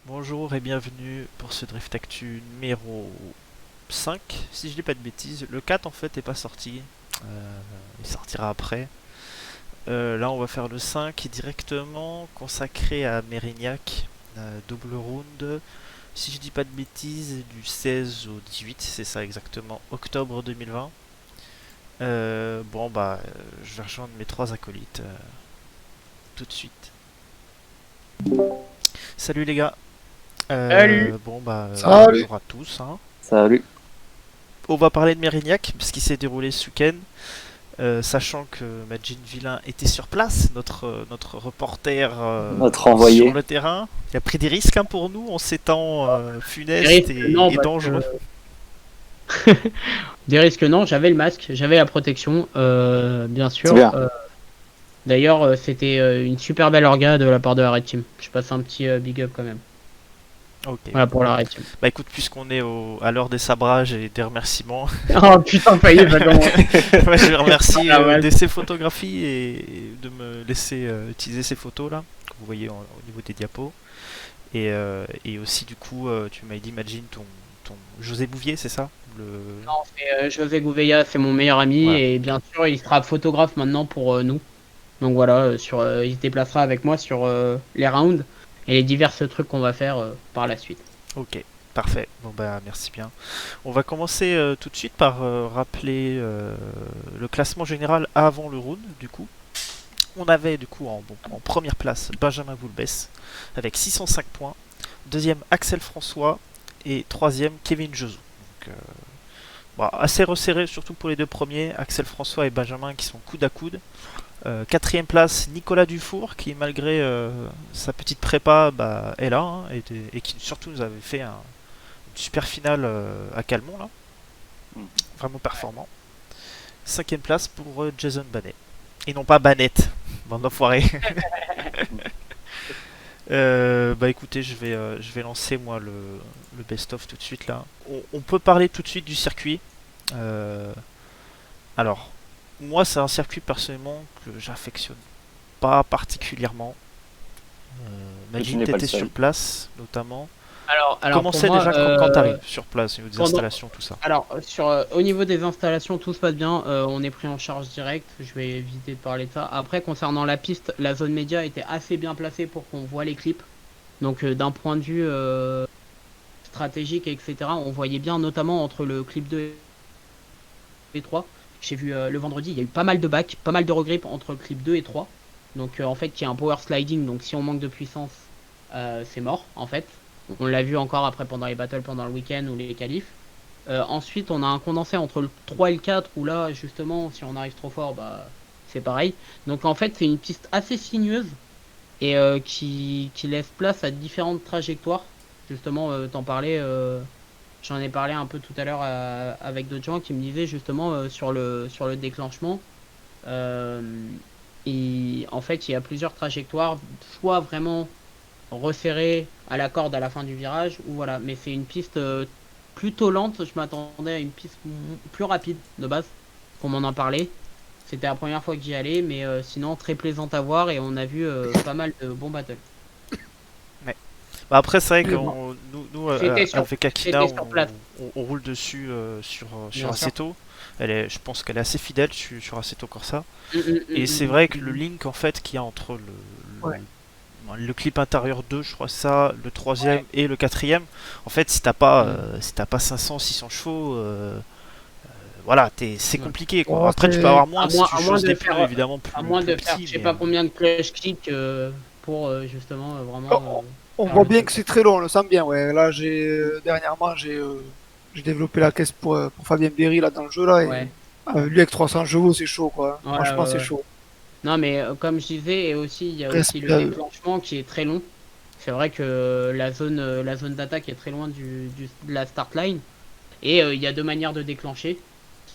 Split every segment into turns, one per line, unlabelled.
Bonjour et bienvenue pour ce Drift Actu numéro 5, si je dis pas de bêtises. Le 4 en fait est pas sorti, il sortira après. Là on va faire le 5 qui est directement consacré à Mérignac, double round, si je dis pas de bêtises, du 16 au 18, c'est ça exactement, octobre 2020. Je vais rejoindre mes trois acolytes tout de suite. Salut les gars.
Salut.
Salut.
Bonjour à tous, hein.
Salut.
On va parler de Mérignac, ce qui s'est déroulé ce week-end, sachant que Majin Villain était sur place, notre reporter
Notre envoyé.
sur le terrain. Il a pris des risques, hein, pour nous en ces temps funestes
risques, non,
et
parce
dangereux.
Des risques, non, j'avais le masque, j'avais la protection, bien sûr.
C'est bien.
D'ailleurs, c'était une super belle orga de la part de la Red Team. Je passe un petit big up quand même.
Ok.
Voilà pour la Red Team.
Bah écoute, puisqu'on est à l'heure des sabrages et des remerciements,
Oh putain, ça y est, va dans...
moi, je remercie
Ah ouais.
DC Photographies et de me laisser utiliser ces photos là, que vous voyez au niveau des diapos. Et aussi du coup, tu m'as dit, imagine ton José Bouvier, c'est ça
Non, c'est José Gouveia, c'est mon meilleur ami,
Voilà.
et bien sûr, il sera photographe maintenant pour nous. Donc voilà, il se déplacera avec moi sur les rounds et les divers trucs qu'on va faire par la suite.
Ok, parfait. Bon bah merci bien. On va commencer tout de suite par rappeler le classement général avant le round du coup. On avait du coup en première place Benjamin Voulbès avec 605 points. Deuxième Axel François et troisième Kevin Josou. Donc, assez resserré surtout pour les deux premiers, Axel François et Benjamin qui sont coude à coude. Quatrième place Nicolas Dufour qui malgré sa petite prépa est là, hein, et qui surtout nous avait fait une super finale à Calmont là. Vraiment performant. Cinquième place pour Jason Banet. Et non pas Banette, bande d'enfoirés. Écoutez, je vais lancer moi le best-of tout de suite là. On peut parler tout de suite du circuit. Euh, alors, moi c'est un circuit personnellement que j'affectionne pas particulièrement.
Et tu
Imagine
n'es pas le
t'étais sur
seul.
place notamment.
Alors
Comment
pour
c'est
moi,
déjà quand t'arrives sur place, au niveau des
pendant,
installations, tout ça?
au niveau des installations, tout se passe bien. On est pris en charge direct. Je vais éviter de parler de ça. Après, concernant la piste, la zone média était assez bien placée pour qu'on voit les clips. Donc, d'un point de vue stratégique, etc., on voyait bien, notamment entre le clip 2 et 3. J'ai vu le vendredi, il y a eu pas mal de back, pas mal de regrip entre le clip 2 et 3. Donc, en fait, il y a un power sliding. Donc, si on manque de puissance, c'est mort, en fait. On l'a vu encore après pendant les battles, pendant le week-end ou les qualifs. Ensuite, on a un condensé entre le 3 et le 4 où là, justement, si on arrive trop fort, c'est pareil. Donc en fait, c'est une piste assez sinueuse et qui laisse place à différentes trajectoires. Justement, t'en parlais, j'en ai parlé un peu tout à l'heure avec d'autres gens qui me disaient justement sur le déclenchement. Euh, et en fait, il y a plusieurs trajectoires, soit vraiment resserré à la corde à la fin du virage, ou voilà. Mais c'est une piste plutôt lente. Je m'attendais à une piste plus rapide de base, qu'on m'en en parlait. C'était la première fois que j'y allais, mais sinon très plaisante à voir et on a vu pas mal de bons battles.
Ouais. Après, c'est vrai que
Mais bon,
nous
C'était
avec Akina,
c'était sur place,
on roule dessus sur
bien sûr.
Assetto. Je pense qu'elle est assez fidèle sur Assetto Corsa.
Mm, mm,
Et
mm,
c'est
mm,
vrai que le
mm.
link en fait qu'il y a entre
Ouais.
le clip intérieur 2, je crois ça, le troisième
Ouais.
et le quatrième, en fait,
Mm.
si t'as pas 500, 600 chevaux, voilà, c'est
Ouais.
compliqué quoi.
Oh,
Après, tu peux avoir
À
moins si
moins,
tu
à moins
choses
de
des pneus
faire,
évidemment
à moins
plus
de faire,
petits,
je sais
mais
pas combien de clutch kicks pour justement
Oh,
vraiment
on
faire
voit
le
bien
truc.
que c'est très long, on le sent bien. Ouais. Là, dernièrement, j'ai développé la caisse pour Fabien Berry là dans le jeu là et
Ouais.
lui avec 300 chevaux, c'est chaud quoi.
Ouais,
Franchement,
ouais,
c'est
ouais.
chaud.
Non, mais comme je disais, et aussi, il y a aussi le
Respect à eux.
déclenchement qui est très long. C'est vrai que la zone d'attaque est très loin de la start line. Et il y a deux manières de déclencher.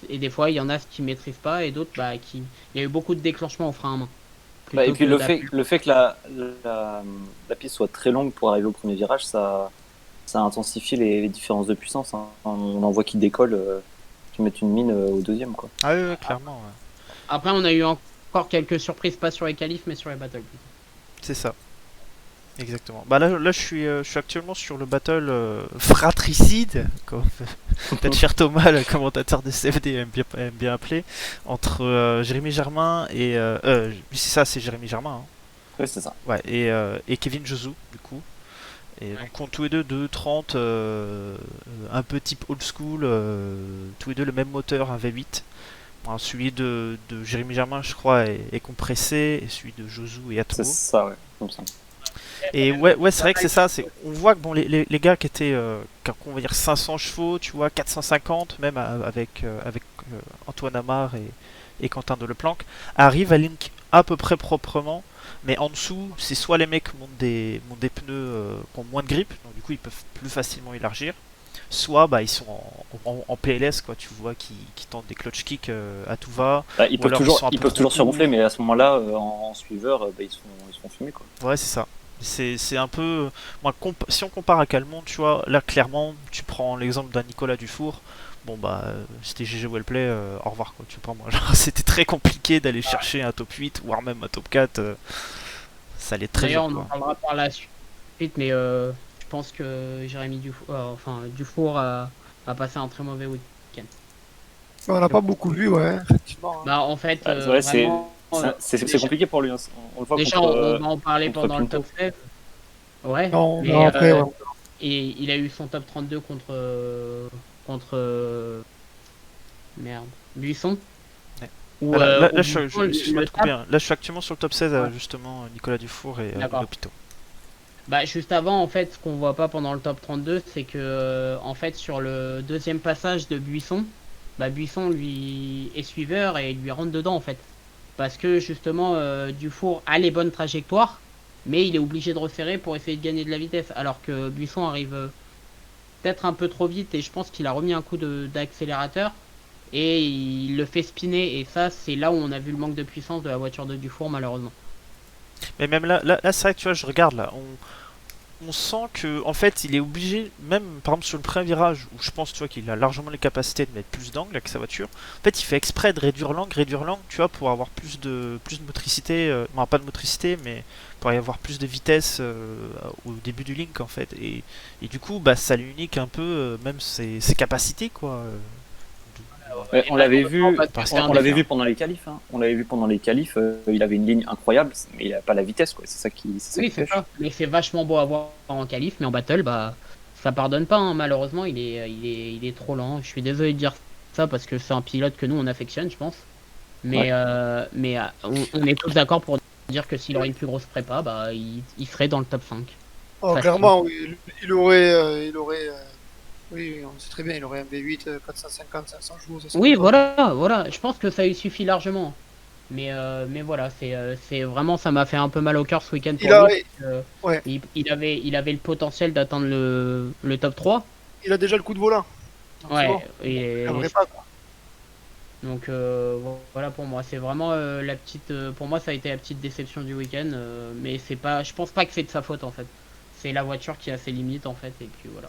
Et des fois, il y en a qui maîtrisent pas et d'autres qui. Il y a eu beaucoup de déclenchements au frein à main.
Et
Plutôt
puis
que d'appuyer.
le fait que la piste soit très longue pour arriver au premier virage, ça intensifie les différences de puissance, hein. On en voit qui décollent, qui mettent une mine au deuxième, quoi.
ah oui, ouais, clairement, ouais.
Après, on a eu encore quelques surprises, pas sur les qualifs, mais sur les battles.
C'est ça. Exactement. Bah là je suis actuellement sur le battle fratricide, comme peut-être cher Thomas, le commentateur de CFD aime bien appeler, entre Jérémy Germain et... oui, c'est ça, c'est Jérémy Germain. Hein.
Ouais, c'est ça.
Ouais, et Kevin Josu, du coup. Et donc, on tous les deux de 30, un peu type old school, tous les deux le même moteur, un V8. Bon, celui de Jérémy Germain, je crois, est compressé, et celui de Josu est à
C'est
turbo.
ça, ouais. Comme ça.
Et ouais, c'est vrai que c'est ça. On voit que bon, les gars qui étaient, on va dire 500 chevaux, tu vois, 450, même avec Antoine Amar et Quentin Deleplanque, arrivent à link à peu près proprement. Mais en dessous, c'est soit les mecs montent des pneus qui ont moins de grip, donc du coup ils peuvent plus facilement élargir, soit bah, ils sont en PLS, quoi, tu vois, qui tentent des clutch kicks à tout va.
Bah, ils
Ou
peuvent
alors,
toujours,
sont un
ils
peu
peuvent
trop
toujours surgonfler,
courts.
mais à ce moment-là, en suiveur, bah, ils sont fumés, quoi.
Ouais, c'est ça. C'est un peu. Moi, si on compare à Calmont, tu vois, là clairement, tu prends l'exemple d'un Nicolas Dufour. Bon, bah, c'était GG Wellplay, au revoir, quoi, tu vois, moi. Genre, c'était très compliqué d'aller chercher un top 8, voire même un top 4. Ça allait très
D'ailleurs,
dur,
on en
quoi.
parlera par la suite, mais je pense que Jérémy Dufour a passé un très mauvais week-end.
On n'a pas beaucoup vu, ouais, effectivement. Hein.
Bah, en fait,
Bah, ouais,
vraiment,
c'est compliqué pour lui. Hein. On le voit
déjà, on va en parler
contre
pendant le
Pinto.
top 16. Ouais,
Non, on verra
mais
après, ouais.
et il a eu son top 32 contre merde, Buisson.
Ouais.
Ou
Ah, là,
ou Buisson,
excuse-moi
le
de te couper,
tape.
hein. Là, je suis actuellement sur le top 16,
Ouais.
justement, Nicolas Dufour et
D'accord.
l'hôpital.
Bah, juste avant, en fait, ce qu'on voit pas pendant le top 32, c'est que, en fait, sur le deuxième passage de Buisson, bah, Buisson, lui, est suiveur et lui rentre dedans, en fait. Parce que, justement, Dufour a les bonnes trajectoires, mais il est obligé de resserrer pour essayer de gagner de la vitesse. Alors que Buisson arrive peut-être un peu trop vite et je pense qu'il a remis un coup d'accélérateur et il le fait spinner. Et ça, c'est là où on a vu le manque de puissance de la voiture de Dufour, malheureusement.
Mais même là c'est vrai que tu vois, je regarde là, on sent que en fait il est obligé, même par exemple sur le premier virage où je pense tu vois qu'il a largement les capacités de mettre plus d'angle avec sa voiture. En fait, il fait exprès de réduire l'angle, tu vois, pour avoir plus de motricité, non pas de motricité, mais pour y avoir plus de vitesse au début du link en fait. Et du coup, bah ça lui unique un peu même ses capacités quoi.
Ouais, on l'avait vu,
Parce qu'il
on l'avait vu pendant les qualifs. Hein. On l'avait vu pendant les qualifs. Il avait une ligne incroyable, mais il a pas la vitesse, quoi. C'est ça qui
Oui,
qui
c'est
pêche.
ça. Mais c'est vachement beau à voir en qualif, mais en battle, bah, ça pardonne pas. Hein. Malheureusement, il est trop lent. Je suis désolé de dire ça parce que c'est un pilote que nous on affectionne, je pense. Mais,
Ouais.
on est tous d'accord pour dire que s'il aurait une plus grosse prépa, bah, il serait dans le top 5.
Oh,
Facile.
clairement, oui, il aurait, oui, on sait très bien, il aurait un V8 450, 500 chevaux. Ça serait
Oui,
top.
voilà. Je pense que ça lui suffit largement. Mais voilà, c'est vraiment, ça m'a fait un peu mal au cœur ce week-end pour
Il a,
lui.
ouais,
Il avait le potentiel d'atteindre le top 3.
il a déjà le coup de volant. Donc, c'est
Ouais,
bon,
et,
il aimerait pas, quoi.
donc voilà pour moi, c'est vraiment la petite. Pour moi, ça a été la petite déception du week-end, mais c'est pas, je pense pas que c'est de sa faute en fait. C'est la voiture qui a ses limites en fait, et puis voilà.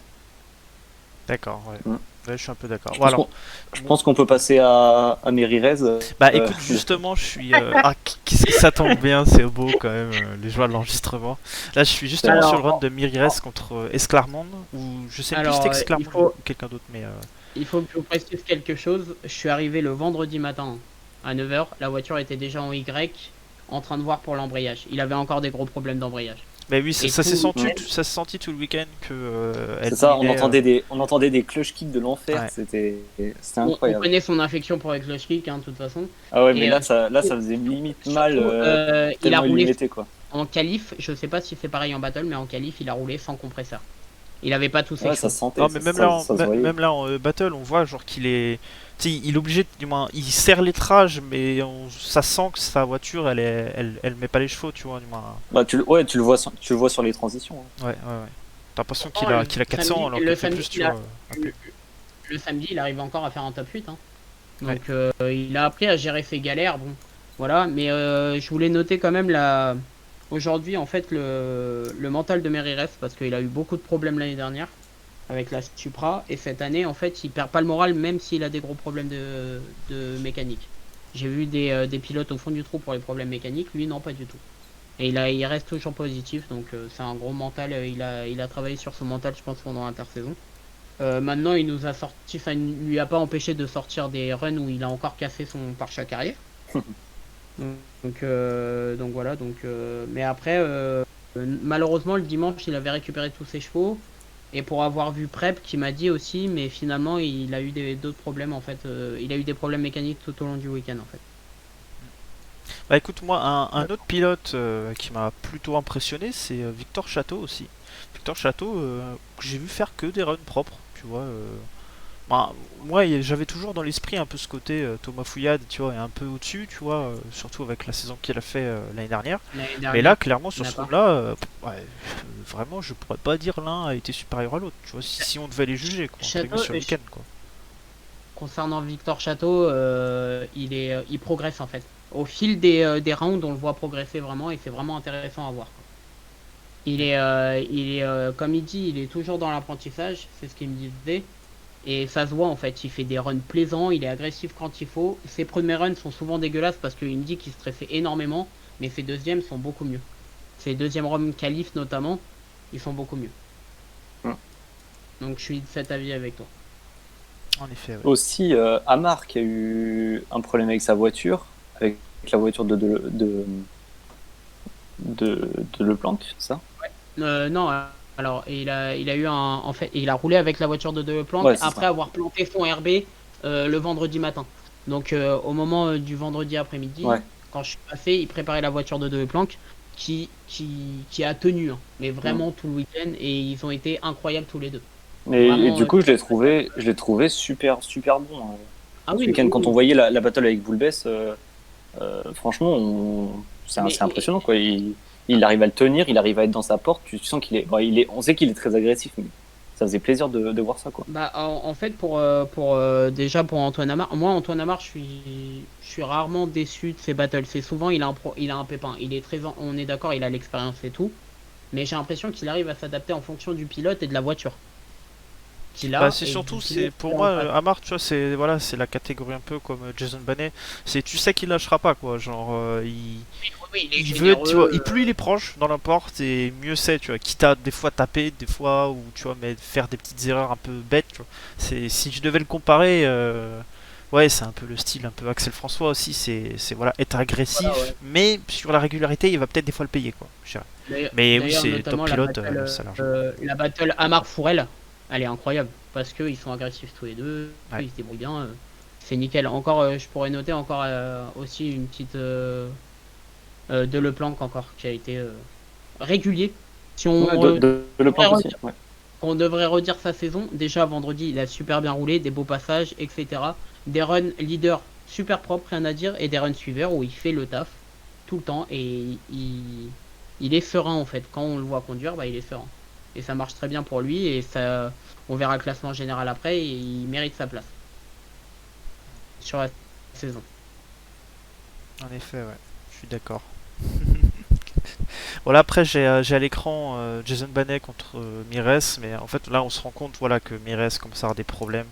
D'accord, ouais.
Mm.
Ouais, je suis un peu d'accord.
Je
Voilà.
pense qu'on peut passer à Mérirez.
Bah écoute, justement, je suis. Qu'est-ce que ça tombe bien, c'est beau quand même, les joies de l'enregistrement. Là, je suis justement
Alors,
sur le run de Mirires contre Esclarmonde, ou je sais plus si c'était
il
Esclarmonde
faut,
ou quelqu'un d'autre, mais.
il faut que je vous précise quelque chose. Je suis arrivé le vendredi matin à 9h. La voiture était déjà en Y, en train de voir pour l'embrayage. Il avait encore des gros problèmes d'embrayage.
Mais oui,
Et
ça s'est
tout-
senti,
ouais.
ça s'est senti tout le week-end que elle
C'est ça,
moulinait,
on entendait des clutch kicks de l'enfer.
Ouais.
C'était
on
incroyable.
connaît son affection pour les clutch kicks, hein, de toute façon.
Ah ouais, mais
Et,
là, ça faisait limite mal.
Surtout, il a
Tellement il lui
roulé
mettait, quoi.
en qualif. Je sais pas si c'est pareil en battle, mais en qualif, il a roulé sans compresseur. Il avait pas tous ses
Ouais, ça
chevaux.
se sentait.
Non, mais même
Ça se voyait.
même là en battle, on voit genre qu'il est. Tu sais, il est obligé, du moins, il serre l'étrage, mais ça sent que sa voiture, elle met pas les chevaux, tu vois, du moins.
Bah, tu le vois sur les transitions. Hein.
Ouais. T'as l'impression
Oh,
qu'il a 400
samedi-
alors
le
qu'il fait
samedi,
plus, tu
il a-
vois.
Le samedi, il arrive encore à faire un top 8. Hein.
Ouais.
Donc, il a appris à gérer ses galères. Bon, voilà. Mais je voulais noter quand même aujourd'hui, en fait, le mental de Merires, parce qu'il a eu beaucoup de problèmes l'année dernière avec la Supra. Et cette année, en fait, il perd pas le moral, même s'il a des gros problèmes de mécanique. J'ai vu des pilotes au fond du trou pour les problèmes mécaniques. Lui, non, pas du tout. Et il reste toujours positif, donc c'est un gros mental. Il a travaillé sur son mental, je pense, pendant l'intersaison. Maintenant, il nous a sorti, enfin, il lui a pas empêché de sortir des runs où il a encore cassé son pare-choc arrière. Donc voilà. Mais après, malheureusement, le dimanche, il avait récupéré tous ses chevaux. Et pour avoir vu Prep, qui m'a dit aussi, mais finalement, il a eu d'autres problèmes en fait. Il a eu des problèmes mécaniques tout au long du week-end en fait.
Bah écoute, moi, un autre pilote qui m'a plutôt impressionné, c'est Victor Château aussi. Victor Château, que j'ai vu faire que des runs propres, tu vois. Bah, moi, j'avais toujours dans l'esprit un peu ce côté Thomas Fouillade, tu vois, et un peu au-dessus, tu vois, surtout avec la saison qu'il a fait l'année dernière.
L'année
Mais là,
dernière,
clairement, sur
n'a
ce
pas.
round-là, ouais, vraiment, je pourrais pas dire l'un a été supérieur à l'autre, tu vois, si on devait les juger, quoi, entre guillemets,
Château,
sur le week-end, quoi.
concernant Victor Château, il progresse en fait. Au fil des rounds, on le voit progresser vraiment et c'est vraiment intéressant à voir. Comme il dit, il est toujours dans l'apprentissage, c'est ce qu'il me disait. Et ça se voit en fait, il fait des runs plaisants, il est agressif quand il faut. Ses premiers runs sont souvent dégueulasses parce qu'il me dit qu'il stressait énormément, mais ses deuxièmes sont beaucoup mieux. Ses deuxièmes runs qualif notamment, ils sont beaucoup mieux.
Mm.
Donc je suis de cet avis avec toi.
En effet, ouais.
Aussi, Amar qui a eu un problème avec sa voiture, avec la voiture de Leplanck, c'est ça?
Non, alors il a eu en fait, il a roulé avec la voiture de Deleplanque
Ouais, c'est
après
ça.
avoir planté son RB le vendredi matin. Donc au moment du vendredi après-midi,
Ouais.
quand je suis passé, il préparait la voiture de Deleplanque qui a tenu, hein, mais vraiment tout le week-end et ils ont été incroyables tous les deux.
Et
Vraiment,
du coup, je l'ai trouvé super, super bon.
ah
Ce
oui,
week-end,
oui,
quand on
oui.
voyait la battle avec Boulbès, franchement,
Mais
c'est impressionnant, quoi. Il arrive à le tenir, il arrive à être dans sa porte. Tu sens qu'il est, bon, on sait qu'il est très agressif, mais ça faisait plaisir de voir ça, quoi.
bah, en fait, déjà pour Antoine Amar, moi, Antoine Amar, je suis rarement déçu de ses battles. C'est souvent, il a un pépin. Il est on est d'accord, il a l'expérience et tout. Mais j'ai l'impression qu'il arrive à s'adapter en fonction du pilote et de la voiture qu'il
Bah
a.
c'est
Et du
surtout,
pilote
c'est pour
qu'il a
moi,
en face.
Amar, tu vois, c'est voilà, c'est la catégorie un peu comme Jason Banet. C'est tu sais qu'il lâchera pas, quoi. Genre,
Oui, il est
il veut, tu vois,
généreux.
et plus il est proche dans la porte, et mieux c'est, tu vois. Quitte à des fois taper, des fois, ou tu vois, mais faire des petites erreurs un peu bêtes, tu vois. C'est, si je devais le comparer, ouais, c'est un peu le style, un peu Axel François aussi. C'est voilà, être
Voilà,
agressif,
ouais.
mais sur la régularité, il va peut-être des fois le payer, quoi. Je dirais. Mais oui,
D'ailleurs,
c'est top
notamment
pilote, ça large.
la battle Amar-Fourel, elle est incroyable. Parce qu'ils sont agressifs tous les deux,
Ouais.
ils se débrouillent bien. C'est nickel. Encore, je pourrais noter encore aussi une petite de Leplanque encore, qui a été régulier. Si
Ouais,
on,
de
devrait
Leplanck aussi.
redire,
Ouais.
on devrait redire sa saison, déjà vendredi, il a super bien roulé, des beaux passages, etc. Des runs leader super propres, rien à dire, et des runs suiveurs où il fait le taf tout le temps et il est serein en fait. Quand on le voit conduire, bah, il est serein. Et ça marche très bien pour lui et ça, on verra le classement général après et il mérite sa place sur la saison.
En effet, ouais, je suis d'accord. Voilà, après j'ai à l'écran Jason Banet contre Mires, mais en fait là on se rend compte voilà que Mires commence à avoir des problèmes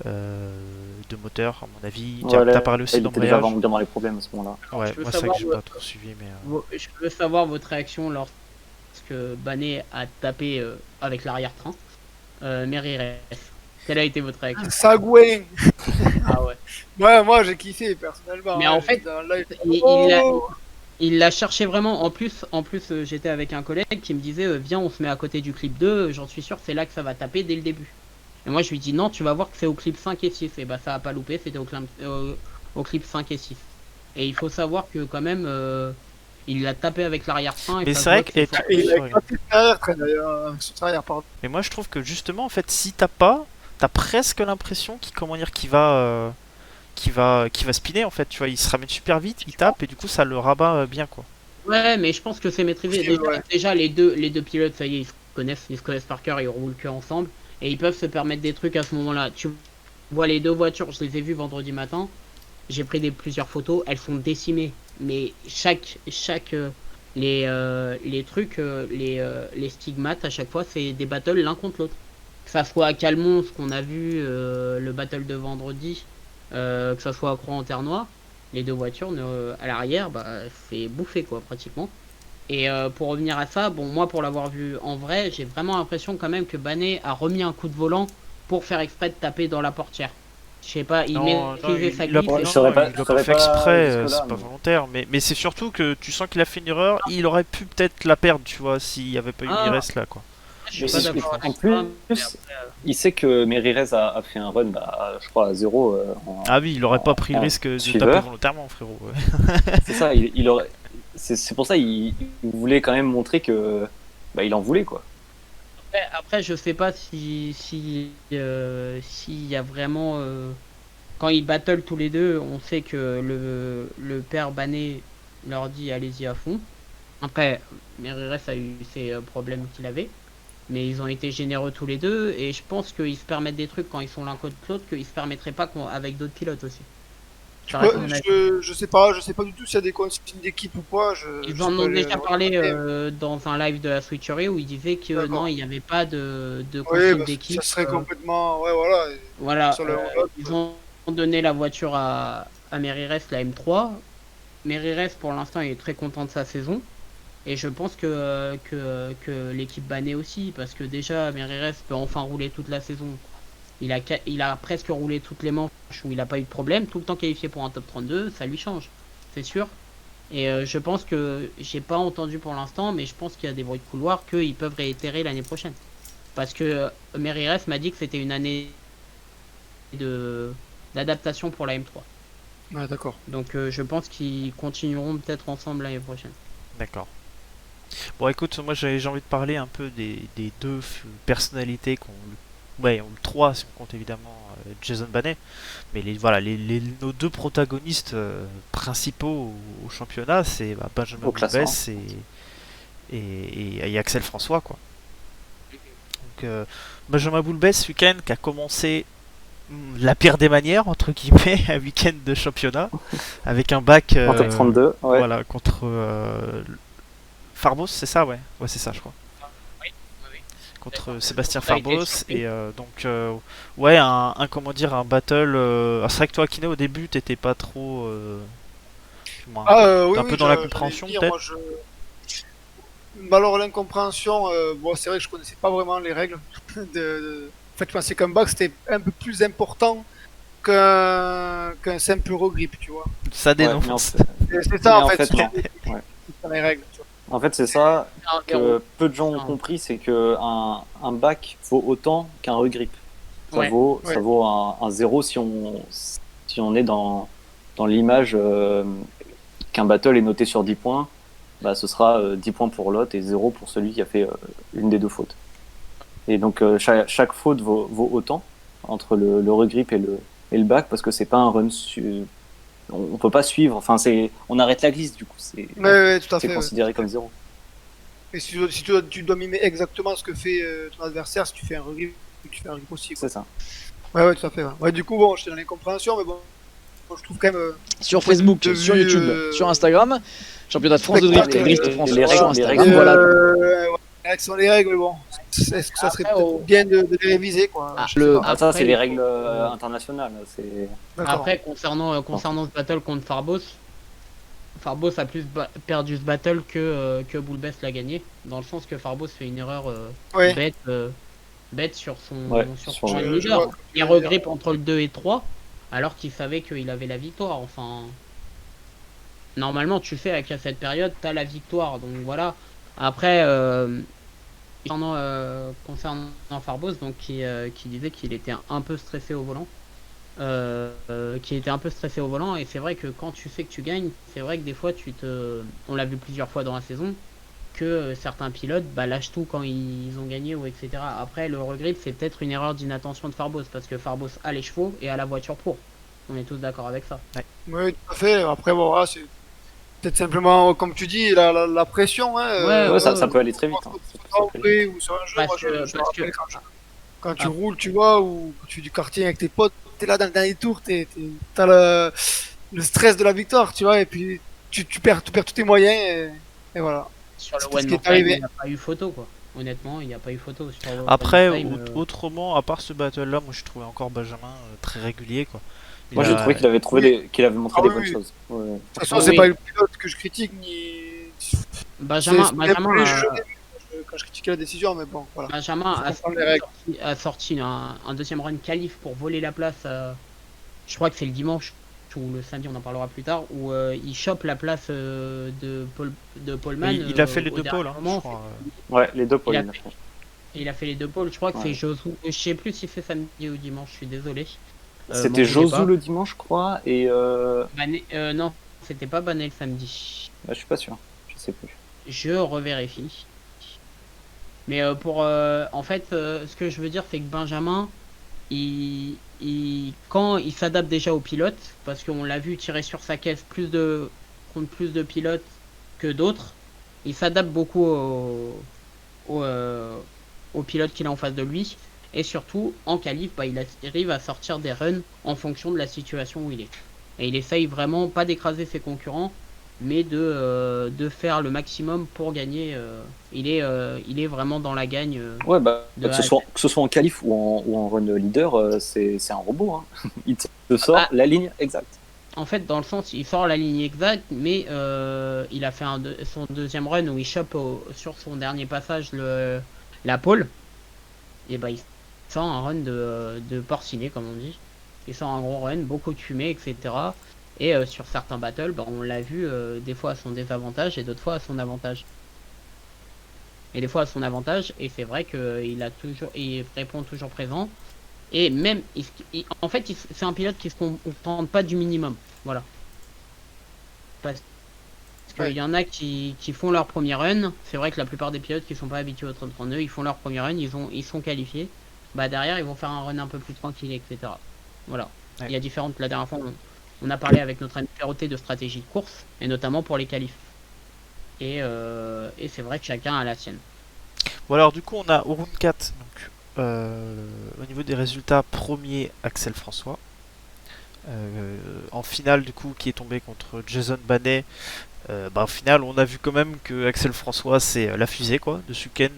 de moteur à mon avis.
Ouais,
T'as
là,
parlé aussi
il était déjà
d'embrayage.
vraiment bien dans les problèmes à ce moment-là.
Alors,
Ouais,
je veux
moi c'est vrai que
savoir
j'ai pas trop suivi, mais
je veux savoir votre réaction lorsque Banet a tapé avec l'arrière-train. Mérires. Quelle a été votre réaction?
Sagouin.
Ah ouais.
Ouais, moi j'ai kiffé personnellement.
Mais
hein,
en fait,
j'étais dans le live.
il l'a
Oh
il l'a cherché vraiment. En plus j'étais avec un collègue qui me disait viens, on se met à côté du clip 2, j'en suis sûr, c'est là que ça va taper dès le début. Et moi je lui dis non, tu vas voir que c'est au clip 5 et 6. Et bah ça a pas loupé, c'était au clip 5 et 6. Et il faut savoir que quand même il l'a tapé avec l'arrière-train et
mais
ça
c'est
se
vrai
voit
que
que c'est
et
fort.
Et il a
sorry.
éclaté derrière, très d'ailleurs, sur derrière, pardon.
Mais moi je trouve que justement en fait si t'as pas, t'as presque l'impression qu'il comment dire qu'il va spinner en fait, tu vois, il se ramène super vite, il tape et du coup ça le rabat bien quoi.
Ouais, mais je pense que c'est maîtrisé.
Possible, ouais.
Déjà les deux pilotes, ça y est, ils se connaissent par cœur, ils roulent que ensemble et ils peuvent se permettre des trucs à ce moment-là. Tu vois les deux voitures, je les ai vues vendredi matin. J'ai pris plusieurs photos, elles sont décimées. Mais chaque les trucs, les stigmates à chaque fois, c'est des battles l'un contre l'autre. Que ça soit à Calmont, ce qu'on a vu, le battle de vendredi, que ça soit à Croix en Terre Noire, les deux voitures à l'arrière, bah, c'est bouffé quoi pratiquement. Et pour revenir à ça, bon, moi, pour l'avoir vu en vrai, j'ai vraiment l'impression quand même que Banet a remis un coup de volant pour faire exprès de taper dans la portière. Je sais pas, il
Non, non,
maîtrisait sa
il a
glisse.
pas,
je
non,
saurais
non,
pas-
il
je
l'a pas
saurais
fait
pas
exprès,
jusque-là,
c'est pas
mais-
volontaire, mais c'est surtout que tu sens qu'il a fait une erreur, il aurait pu peut-être la perdre, tu vois, s'il y avait pas eu
Ah.
Mires là, quoi.
Je
Mais
suis pas
si-
d'accord
en
avec
plus,
toi, mais après,
il sait que Merirez a fait un run, je crois, à 0
Ah oui, il aurait pas pris le
en
risque de
suiveur.
taper volontairement, frérot. Ouais.
C'est ça, il aurait. C'est pour ça il voulait quand même montrer que il en voulait quoi.
après, je sais pas s'il y a vraiment quand ils battle tous les deux, on sait que le père Banet leur dit allez-y à fond. Après, Merires a eu ses problèmes qu'il avait, mais ils ont été généreux tous les deux et je pense qu'ils se permettent des trucs quand ils sont l'un contre l'autre qu'ils se permettraient pas avec d'autres pilotes aussi. Ça reste mon avis.
Je sais pas du tout s'il y a des consignes d'équipe ou quoi.
Ils
je
en
sais pas
ont
les-
déjà parlé dans un live de la Switchery où ils disaient que
D'accord.
non, il n'y avait pas de
Oui,
consigne
parce que
d'équipe.
ça serait complètement. Ouais, voilà.
Voilà,
sur le-
ils ont donné la voiture à Merires, la M3. Merires, pour l'instant, il est très content de sa saison. Et je pense que l'équipe Banet aussi, parce que déjà, Merires peut enfin rouler toute la saison. Il a presque roulé toutes les manches où il n'a pas eu de problème. Tout le temps qualifié pour un top 32, ça lui change, c'est sûr. Et je pense que, j'ai pas entendu pour l'instant, mais je pense qu'il y a des bruits de couloir qu'ils peuvent réitérer l'année prochaine. Parce que Merires m'a dit que c'était une année d'adaptation pour la M3.
Ouais, d'accord.
Donc je pense qu'ils continueront peut-être ensemble l'année prochaine.
D'accord. Bon, écoute, moi j'ai envie de parler un peu des deux personnalités ouais, trois si on compte évidemment Jason Banet, mais voilà, nos deux protagonistes principaux au championnat, c'est Benjamin
Au classement.
Boulbès et Axel François, quoi. Donc, Benjamin Boulbès, ce week-end, qui a commencé la pire des manières, entre guillemets, un week-end de championnat, avec un bac
En top 32, ouais.
voilà, contre Farbos, c'est ça, ouais. Ouais, c'est ça, je crois. Contre Sébastien
Ça a été
Farbos
surpris.
et donc ouais, comment dire, un battle. C'est vrai que toi, Kino, au début, t'étais pas trop comment,
Oui,
un
oui,
peu dans la
j'allais
compréhension,
dire,
peut-être.
moi, alors, l'incompréhension, bon, c'est vrai que je connaissais pas vraiment les règles. En fait, je pensais qu'un bac c'était un peu plus important qu'un simple Eurogrip, tu vois.
Ça
Ouais,
dénonce.
mais en fait,
C'est ça,
mais
en fait,
non.
c'est
Ouais.
dans les règles, tu vois.
En fait, c'est ça que
Non,
peu de gens ont
Non.
compris, c'est que un bac vaut autant qu'un regrip. Ça
Ouais.
vaut
Ouais.
un 0 si on est dans l'image qu'un battle est noté sur 10 points, ce sera 10 points pour l'autre et 0 pour celui qui a fait une des deux fautes. Et donc chaque faute vaut autant entre le regrip et le bac parce que c'est pas un run on peut pas suivre, enfin on arrête la glisse du coup, c'est
Ouais, tout à fait. Ouais.
considéré comme 0.
Et si tu dois mimer exactement ce que fait ton adversaire, si tu fais un regrip, tu fais un regrip aussi, quoi.
C'est ça.
Ouais, tout à fait. Ouais. Ouais, du coup, bon, j'étais dans l'incompréhension, mais bon, je trouve quand même.
Sur Facebook,
de
sur
vue,
YouTube, sur Instagram, championnat de France de drift,
spectacle,
Drift
et
France
les
sur
règles, les
Instagram,
règles.
voilà.
Ouais, les règles sont les règles, mais bon, est-ce que ça serait
Après,
peut-être bien de les réviser, quoi.
Ah,
Je sais
le-
pas.
Ça,
Après,
c'est les
il
règles
faut-
internationales.
D'accord.
Après, concernant ce battle contre Farbos, Farbos a plus perdu ce battle que Boulbès l'a gagné, dans le sens que Farbos fait une erreur
Ouais.
bête sur son
Ouais,
sur
sur
son
je
leader.
vois ce que tu
Il
veux dire.
regrippe entre le 2 et 3, alors qu'il savait qu'il avait la victoire. Enfin, normalement, tu fais avec cette période, t'as la victoire, donc voilà. Après, concernant Farbos, donc qui disait qu'il était un peu stressé au volant. Et c'est vrai que quand tu sais que tu gagnes, c'est vrai que des fois on l'a vu plusieurs fois dans la saison, que certains pilotes lâchent tout quand ils ont gagné ou etc. Après le regret c'est peut-être une erreur d'inattention de Farbos parce que Farbos a les chevaux et a la voiture pour. On est tous d'accord avec ça.
Oui, tout à fait. Après, bon, voilà, c'est peut-être simplement, comme tu dis, la pression. Hein,
Ouais,
ça peut aller très vite.
Ou sur un jeu,
Parce
moi,
que-
je
parce
me rappelle
que-
quand tu
Ah.
roules, tu vois, ou quand tu fais du karting avec tes potes, t'es là dans le dernier tour, t'as le stress de la victoire, tu vois, et puis tu perds tous tes moyens, et voilà.
Sur le
C'est ce
One
qui
More
est
Time,
arrivé.
il n'y a pas eu photo quoi. Honnêtement, il n'y a pas eu photo sur le
Après,
One More Time,
autrement, à part ce battle-là, moi je trouvais encore Benjamin très régulier, quoi. Il
Moi, j'ai
a-
trouvé qu'il avait montré
Ah
des
oui,
bonnes
oui.
choses. Ouais.
De toute façon,
Oui.
c'est pas le pilote que je critique, ni.
Benjamin,
C'est
Benjamin,
plus
a-
jeu quand je critiquais la décision, mais bon, voilà.
Benjamin
Faut
a,
comprendre les règles.
a sorti un deuxième run qualif pour voler la place. Je crois que c'est le dimanche ou le samedi, on en parlera plus tard, où il chope la place de Paulman.
Il a fait les
au
deux
dernier
pôles, hein, je
moment.
crois.
Ouais, les deux pour
Il a
les
fait- Il a fait les deux pôles. Je crois que
Ouais.
c'est Josu. Je sais plus si c'est samedi ou dimanche. Je suis désolé.
C'était
m'en voulez
Josu
pas.
le dimanche, je crois, et
Non, c'était pas Bané le samedi.
je suis pas sûr, je sais plus.
Je revérifie. Mais en fait, ce que je veux dire, c'est que Benjamin, quand il s'adapte déjà au pilote, parce qu'on l'a vu tirer sur sa caisse contre plus de pilotes que d'autres, il s'adapte beaucoup au pilote qu'il a en face de lui. Et surtout, en qualif, il arrive à sortir des runs en fonction de la situation où il est. Et il essaye vraiment pas d'écraser ses concurrents, mais de faire le maximum pour gagner. Il est vraiment dans la gagne.
Ouais, bah,
De
que
A
ce
à
soit, que ce soit en qualif ou en run leader, c'est un robot. Hein. Il te sort
Ah.
la ligne exacte.
En fait, dans le sens, il sort la ligne exacte, mais il a fait son deuxième run où il chope sur son dernier passage la pole. Et il sort un run de porciné, comme on dit. Il sort un gros run, beaucoup de fumée, etc. Et sur certains battles, on l'a vu des fois à son désavantage et d'autres fois à son avantage. Et des fois à son avantage, et c'est vrai il répond toujours présent. Et même, en fait, c'est un pilote qui se contente pas du minimum. Voilà. Parce qu'il y en a qui font leur premier run. C'est vrai que la plupart des pilotes qui sont pas habitués au 30-32, ils font leur premier run, ils sont qualifiés. Derrière, ils vont faire un run un peu plus tranquille, etc. Voilà.
Ouais.
Il y a différentes. La dernière fois, on a parlé avec notre ami Perrotet de stratégie de course, et notamment pour les qualifs. Et c'est vrai que chacun a la sienne.
Bon alors du coup on a au round 4, donc, au niveau des résultats, premier Axel François. En finale du coup qui est tombé contre Jason Banet. Au final on a vu quand même que Axel François c'est la fusée quoi de ce week-end,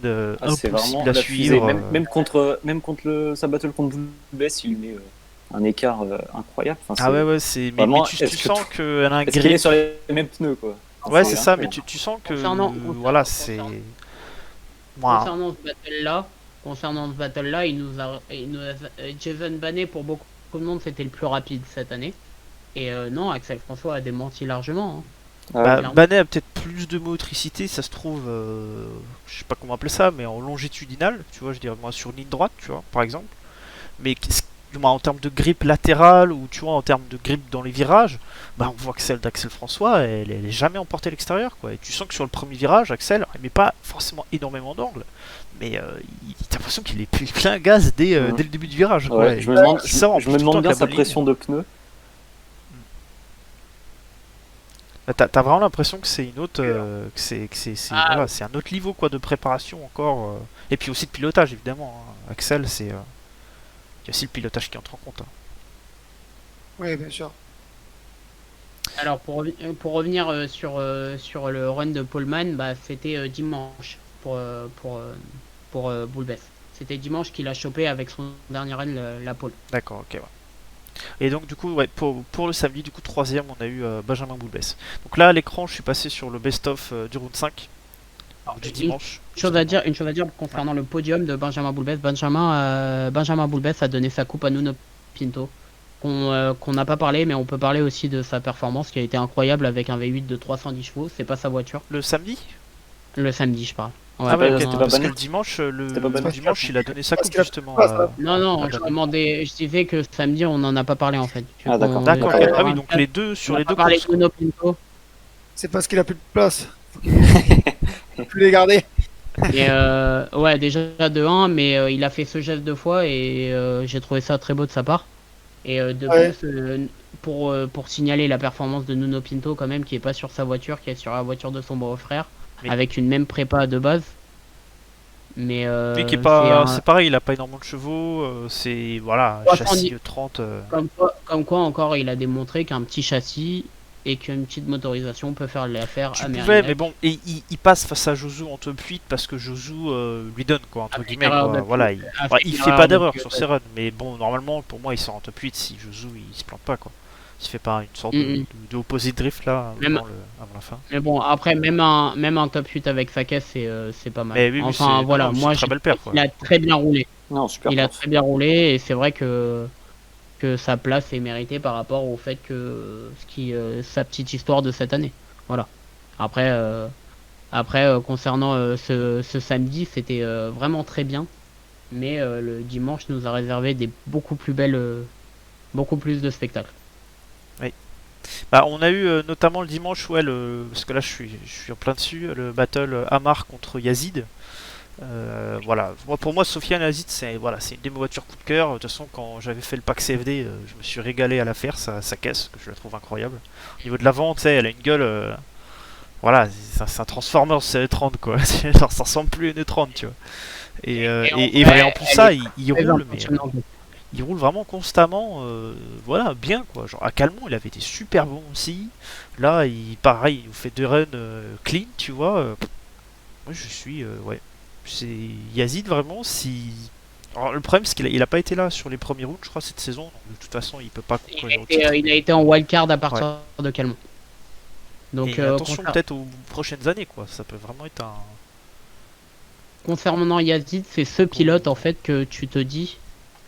C'est vraiment
impossible à
la fusée.
suivre.
Même contre sa battle contre Boulbès, il met un écart incroyable. Enfin,
Ah ouais mais
Vraiment,
tu
est-ce que
sens qu'elle a un
Est-ce qu'il est
grip.
sur les mêmes pneus, quoi?
Ouais c'est ça, mais
incroyable.
tu sens que
Concernant-
voilà c'est. Moi,
Concernant ce battle-là, Jason Banet, pour beaucoup de monde, c'était le plus rapide cette année. Et non, Axel François a démenti largement. clairement.
Banet a peut-être plus de motricité, ça se trouve, je sais pas comment appeler ça, mais en longitudinal, tu vois, je dirais moi sur ligne droite, tu vois, par exemple. Mais en termes de grip latérale ou tu vois en termes de grip dans les virages, on voit que celle d'Axel François, elle est jamais emportée à l'extérieur, quoi. Et tu sens que sur le premier virage, Axel, il met pas forcément énormément d'angle, mais t'as l'impression qu'il est plein gaz dès le début du virage. quoi.
Ouais,
Et
je me demande,
il sort
je
tout
me
le temps
demande bien
avec la
sa
bonne
pression
ligne.
de pneus.
T'as vraiment l'impression que c'est une autre, que c'est
Ah.
voilà, c'est un autre niveau quoi de préparation encore, et puis aussi de pilotage évidemment. Hein. Axel, c'est il y a aussi le pilotage qui entre en compte. Hein.
Oui, bien sûr.
Alors, pour revenir sur le run de Paulman, c'était dimanche pour Boulbès. C'était dimanche qu'il a chopé avec son dernier run la pole.
D'accord, ok. Ouais. Et donc du coup, ouais, pour le samedi, du coup troisième, on a eu Benjamin Boulbès. Donc là, à l'écran, je suis passé sur le best-of du round 5 du dimanche.
Une chose à dire concernant le podium de Benjamin Boulbès. Benjamin Boulbès a donné sa coupe à Nuno Pinto, qu'on n'a pas parlé, mais on peut parler aussi de sa performance qui a été incroyable avec un V8 de 310 chevaux. C'est pas sa voiture.
Le samedi.
Le samedi, je parle. Ouais,
Ah ouais, ok,
c'était pas
parce que
Banet.
le dimanche,
C'était pas Banet.
il a donné sa
Parce
coupe
qu'il a-
justement.
Non, je disais que samedi, on n'en a pas parlé en fait.
Ah, d'accord.
D'accord, ok.
Ouais.
Ah oui, donc les deux
on
sur
a
les
pas
deux
parlé
courses.
de Nuno Pinto.
C'est parce qu'il a plus de place. Il peut plus les garder.
Et ouais, déjà de 1, mais il a fait ce geste 2 fois et j'ai trouvé ça très beau de sa part. Et de
Ouais.
plus, pour signaler la performance de Nuno Pinto quand même, qui est pas sur sa voiture, qui est sur la voiture de son beau-frère,
Mais-
avec une même prépa de base. Mais
Oui, qui est
c'est
pas,
un-
c'est pareil, il a pas énormément de chevaux, c'est voilà,
70.
châssis 30.
comme quoi encore, il a démontré qu'un petit châssis et qu'une petite motorisation peut faire l'affaire
Tu
à
pouvais,
Mérignac.
mais bon, et il passe face à Josu en top 8 parce que Josu lui donne quoi, entre
A fait
guillemets
une erreur
quoi.
de-
Voilà,
a fait
il
une
fait
erreur
pas
de
d'erreur
pilotage.
sur ses runs, mais bon, normalement pour moi il sort en top 8 si Josu il se plante pas quoi. Il fait pas une sorte
Mhm.
de opposite drift là
Même-
avant la fin.
Mais bon, après, même un top 8 avec sa caisse, c'est pas mal.
Mais oui,
Enfin,
c'est
voilà,
non, c'est
moi,
une très belle perf.
il a très bien roulé.
Non, super.
Il a
perf.
très bien roulé et c'est vrai que sa place est méritée par rapport au fait que sa petite histoire de cette année. Voilà. Après, concernant ce samedi, c'était vraiment très bien. Mais le dimanche nous a réservé des beaucoup plus de spectacles.
Bah, on a eu notamment le dimanche, ouais, parce que là je suis en plein dessus, le battle Amar contre Yazid. Voilà, pour moi, Sofiane Yazid, c'est une de mes voitures coup de cœur. De toute façon, quand j'avais fait le pack CFD, je me suis régalé à la faire, sa caisse, que je la trouve incroyable. Au niveau de l'avant, tu sais, elle a une gueule. Voilà, c'est un Transformers C30 quoi. Genre, ça ressemble plus à une E30, tu vois. Et en plus, ça, il
Très
roule, mais
impressionnant.
il roule vraiment constamment, voilà, bien quoi. Genre à Calmont, il avait été super bon aussi. Là, pareil, il nous fait deux runs clean, tu vois. Moi, je suis, ouais, c'est Yazid vraiment. Si, alors, le problème, c'est qu'il a pas été là sur les premiers rounds, je crois, cette saison. Donc, de toute façon, il peut pas concourir au titre.
Il a été en wildcard à partir de Calmont. Donc,
Et attention peut-être aux prochaines années, quoi. Ça peut vraiment être un.
concernant Yazid, c'est ce pilote en fait que tu te dis,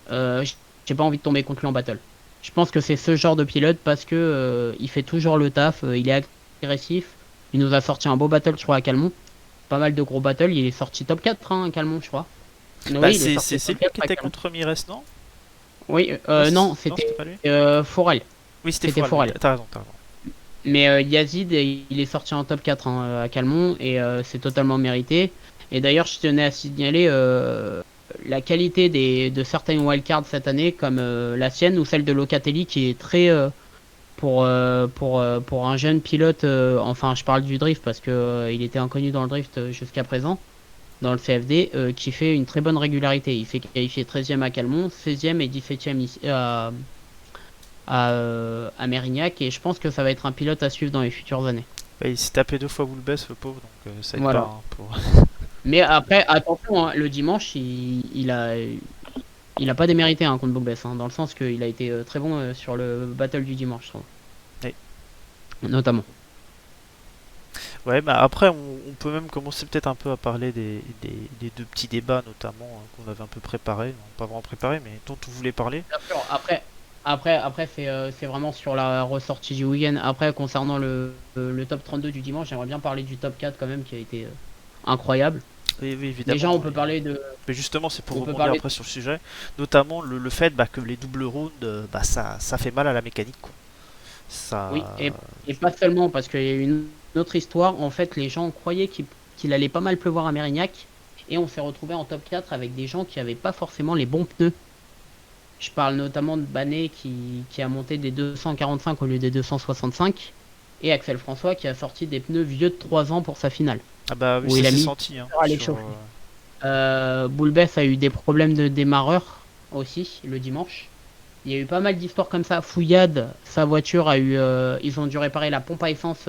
j'ai pas envie de tomber contre lui en battle. Je pense que c'est ce genre de pilote parce que il fait toujours le taf, il est agressif. Il nous a sorti un beau battle, je crois, à Calmont. Pas mal de gros battles. Il est sorti top 4 hein, à Calmont, je crois. Oui,
Bah,
il est sorti
c'est
top
lui
4
qui
à
était
Calmont.
contre Mires, non?
Oui, non, c'était
pas lui.
Forel.
Oui, c'était
c'était
Foral.
Forel.
T'as raison, t'as raison.
Mais Yazid, il est sorti en top 4 hein, à Calmont et c'est totalement mérité. Et d'ailleurs, je tenais à signaler la qualité de certaines wildcards cette année, comme la sienne ou celle de Locatelli, qui est très pour un jeune pilote. Enfin, je parle du drift parce que il était inconnu dans le drift jusqu'à présent, dans le CFD, qui fait une très bonne régularité. Il fait qualifier 13e à Calmont, 16e et 17e ici, à Mérignac, et je pense que ça va être un pilote à suivre dans les futures années.
Bah, il s'est tapé deux fois Boulbès, le pauvre, donc ça aide
Voilà.
pas. Hein, pour...
Mais après, attention, hein, le dimanche, il a pas démérité hein, contre Bogbès, hein, dans le sens qu'il a été très bon sur le battle du dimanche, je trouve.
Oui.
Notamment.
Ouais, bah après, on peut même commencer peut-être un peu à parler des deux petits débats, notamment, hein, qu'on avait un peu préparés. Non, pas vraiment préparés, mais dont on voulait parler.
Bien sûr, après c'est vraiment sur la ressortie du week-end. Après, concernant le top 32 du dimanche, j'aimerais bien parler du top 4 quand même, qui a été incroyable.
Oui, évidemment.
Déjà, on peut parler de...
Mais justement, c'est pour
on peut
rebondir
parler-
après sur le sujet. Notamment le fait que les doubles rounds, bah, ça fait mal à la mécanique, quoi. Ça...
Oui, et pas seulement, parce qu'il y a eu une autre histoire. En fait, les gens croyaient qu'il allait pas mal pleuvoir à Mérignac, et on s'est retrouvé en top 4 avec des gens qui avaient pas forcément les bons pneus. Je parle notamment de Banet qui a monté des 245 au lieu des 265, et Axel François qui a sorti des pneus vieux de 3 ans pour sa finale.
Ah bah oui,
Où
ça
il a
s'est
mis
senti. Hein,
à l'échauffer. Boulbès a eu des problèmes de démarreur aussi le dimanche. Il y a eu pas mal d'histoires comme ça. Fouillade, sa voiture a eu. Ils ont dû réparer la pompe à essence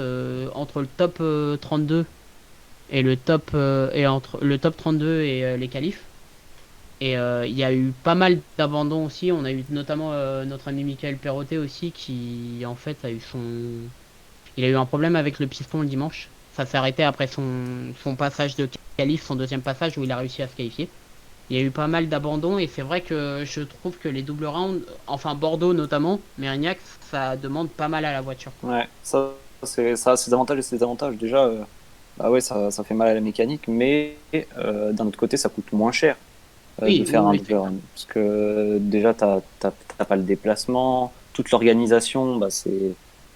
entre le top 32 et le top entre le top 32 et les qualifs. Et il y a eu pas mal d'abandons aussi. On a eu notamment notre ami Michael Perrotet aussi qui en fait il a eu un problème avec le piston le dimanche. Ça s'est arrêté après son passage de qualif, son deuxième passage où il a réussi à se qualifier. Il y a eu pas mal d'abandons et c'est vrai que je trouve que les double rounds, enfin Bordeaux notamment, Mérignac, ça demande pas mal à la voiture.
Ouais, c'est ses avantages et ses désavantages. Déjà, bah ouais, ça fait mal à la mécanique, mais d'un autre côté, ça coûte moins cher
Oui,
de faire un
oui,
double run. Parce que déjà, t'as pas le déplacement, toute l'organisation, bah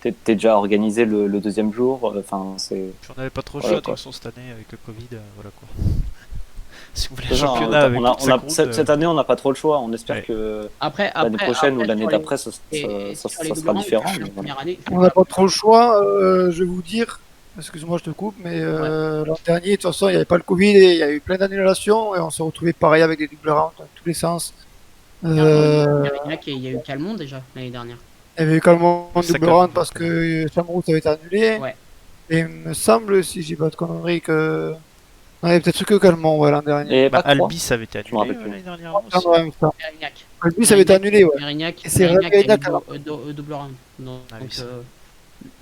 t'es déjà organisé le deuxième jour. Enfin, c'est.
Puis on n'avait pas trop le
Voilà,
choix, de
quoi.
toute façon, cette année, avec le Covid, voilà quoi. Si vous voulez un
C'est ça, hein,
championnat avec toutes ces routes,
cette année, on n'a pas trop le choix. On espère
Ouais.
que
Après,
l'année prochaine ou l'année
sur les-
d'après, ça
sur les
sera
double rounds,
différent.
la
Mais voilà.
première année,
On n'a pas trop le choix, je vais vous dire, excuse-moi je te coupe, mais l'an dernier, de toute façon, il n'y avait pas le Covid et il y a eu plein d'annulations et on s'est retrouvé pareil avec des double rounds dans tous les sens.
Mérignac, il y a eu Calmont déjà l'année dernière.
Il y avait eu également un
Ça
double
calme.
round parce que Chamroux avait été annulé.
Ouais.
Et il me semble, si j'ai pas de conneries, que Ouais, peut-être que Calmont, ouais, l'an dernier.
Et
Bah,
pas 3.
Albi, ça avait été
Je me rappelle
annulé
plus.
l'année dernière
Ah,
aussi.
ouais, ça.
Mérignac.
Lui, ça avait été annulé, ouais.
Mérignac,
Et c'est
Mérignac, il y a eu
Mérignac, alors.
double round.
Ah oui, ça.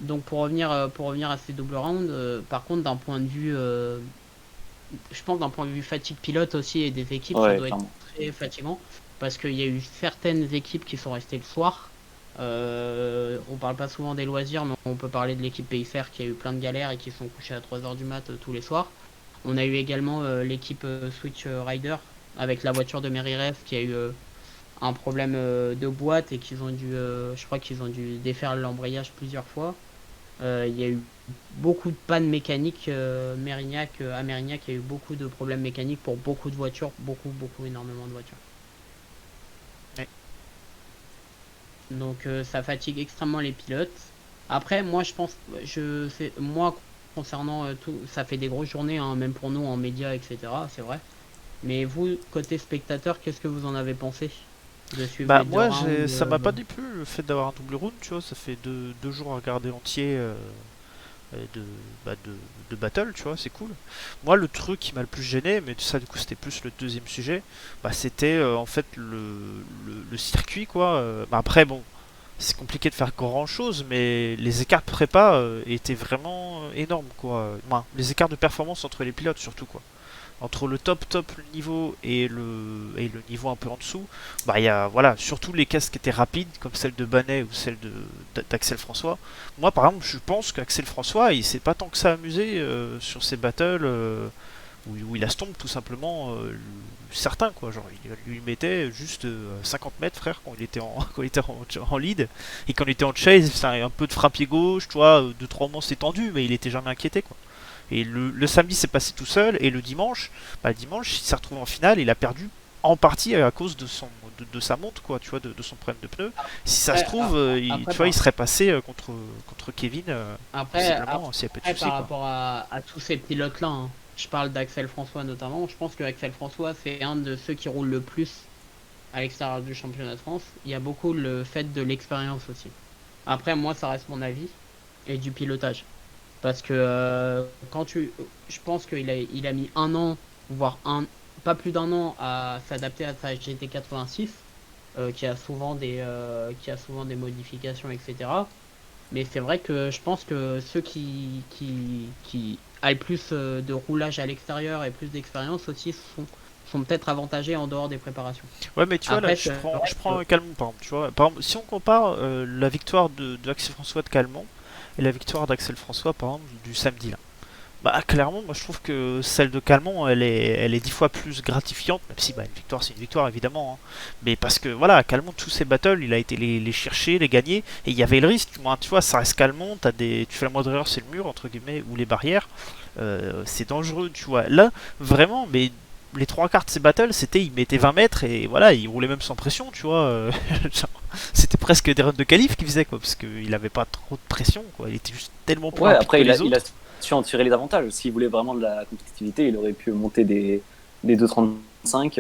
Donc pour revenir à ces double rounds, par contre d'un point de vue, je pense d'un point de vue fatigue pilote aussi et des équipes, ça
Ouais,
doit être
clairement.
très fatigant parce qu'il y a eu certaines équipes qui sont restées le soir. On parle pas souvent des loisirs, mais on peut parler de l'équipe PayFair qui a eu plein de galères et qui sont couchés à 3h du mat tous les soirs. On a eu également l'équipe Switch Rider avec la voiture de Merirev qui a eu un problème de boîte et qu'ils ont dû, je crois qu'ils ont dû défaire l'embrayage plusieurs fois. Il y a eu beaucoup de pannes mécaniques. À Mérignac, il y a eu beaucoup de problèmes mécaniques pour beaucoup de voitures, énormément de voitures.
Ouais.
Donc ça fatigue extrêmement les pilotes. Après, moi je pense, moi concernant tout, ça fait des grosses journées, hein, même pour nous en médias, etc. C'est vrai. Mais vous, côté spectateur, qu'est-ce que vous en avez pensé de suivre
Bah
les deux
moi
rounds,
ça m'a pas déplu le fait d'avoir un double round, tu vois, ça fait deux jours à regarder entier de, bah, de battle, tu vois, c'est cool. Moi le truc qui m'a le plus gêné, mais ça du coup c'était plus le deuxième sujet, bah c'était en fait le circuit quoi. Bah, après bon, c'est compliqué de faire grand chose, mais les écarts de prépa étaient vraiment énormes quoi. Enfin, les écarts de performance entre les pilotes surtout quoi. Entre le top niveau et le niveau un peu en dessous, bah il y a voilà, surtout les caisses qui étaient rapides, comme celle de Banet ou celle d'Axel François. Moi par exemple, je pense qu'Axel François, il s'est pas tant que ça amusé sur ses battles où il a stomp tout simplement certains quoi. Genre il lui mettait juste 50 mètres frère quand il était quand il était en lead, et quand il était en chase, c'est un peu de frappe gauche, tu vois, 2-3 moments c'est tendu, mais il était jamais inquiété quoi. Et le samedi s'est passé tout seul, et le dimanche, bah, le dimanche, il s'est retrouvé en finale, il a perdu en partie à cause de sa monte, quoi, tu vois, de son problème de pneus. Si ça se trouve, tu vois, il serait passé contre Kevin, possiblement, s'il n'y a pas de soucis,
par
quoi.
rapport à tous ces pilotes-là, hein, je parle d'Axel François notamment, je pense que Axel François, c'est un de ceux qui roule le plus à l'extérieur du championnat de France. Il y a beaucoup le fait de l'expérience aussi. Après, moi, ça reste mon avis, et du pilotage. Parce que je pense il a mis un an, voire pas plus d'un an à s'adapter à sa GT86, qui a souvent des modifications, etc. Mais c'est vrai que je pense que ceux qui aient plus de roulage à l'extérieur et plus d'expérience aussi sont peut-être avantagés en dehors des préparations.
Ouais, mais tu vois, là,
Après,
je prends Calmont, par exemple, tu vois. Par exemple, si on compare la victoire de Axel François de Calmont et la victoire d'Axel François, par exemple, du samedi, là. Bah clairement, moi je trouve que celle de Calmont, elle est 10 fois plus gratifiante, même si bah, une victoire c'est une victoire évidemment, hein. Mais parce que voilà, Calmont, tous ses battles, il a été les chercher, les gagner, et il y avait le risque, moi, tu vois, ça reste Calmont, tu fais la moindre erreur, c'est le mur, entre guillemets, ou les barrières, c'est dangereux, tu vois. Là, vraiment, mais les trois quarts de ses battles, c'était, il mettait 20 mètres, et voilà, il roulait même sans pression, tu vois. C'était presque des runs de qualif qu'il faisait, quoi, parce qu'il avait pas trop de pression, quoi, il était juste tellement plus
Ouais,
rapide
après,
que
il a,
les
il a
autres.
su en tirer les avantages. S'il voulait vraiment de la compétitivité, il aurait pu monter des 2,35.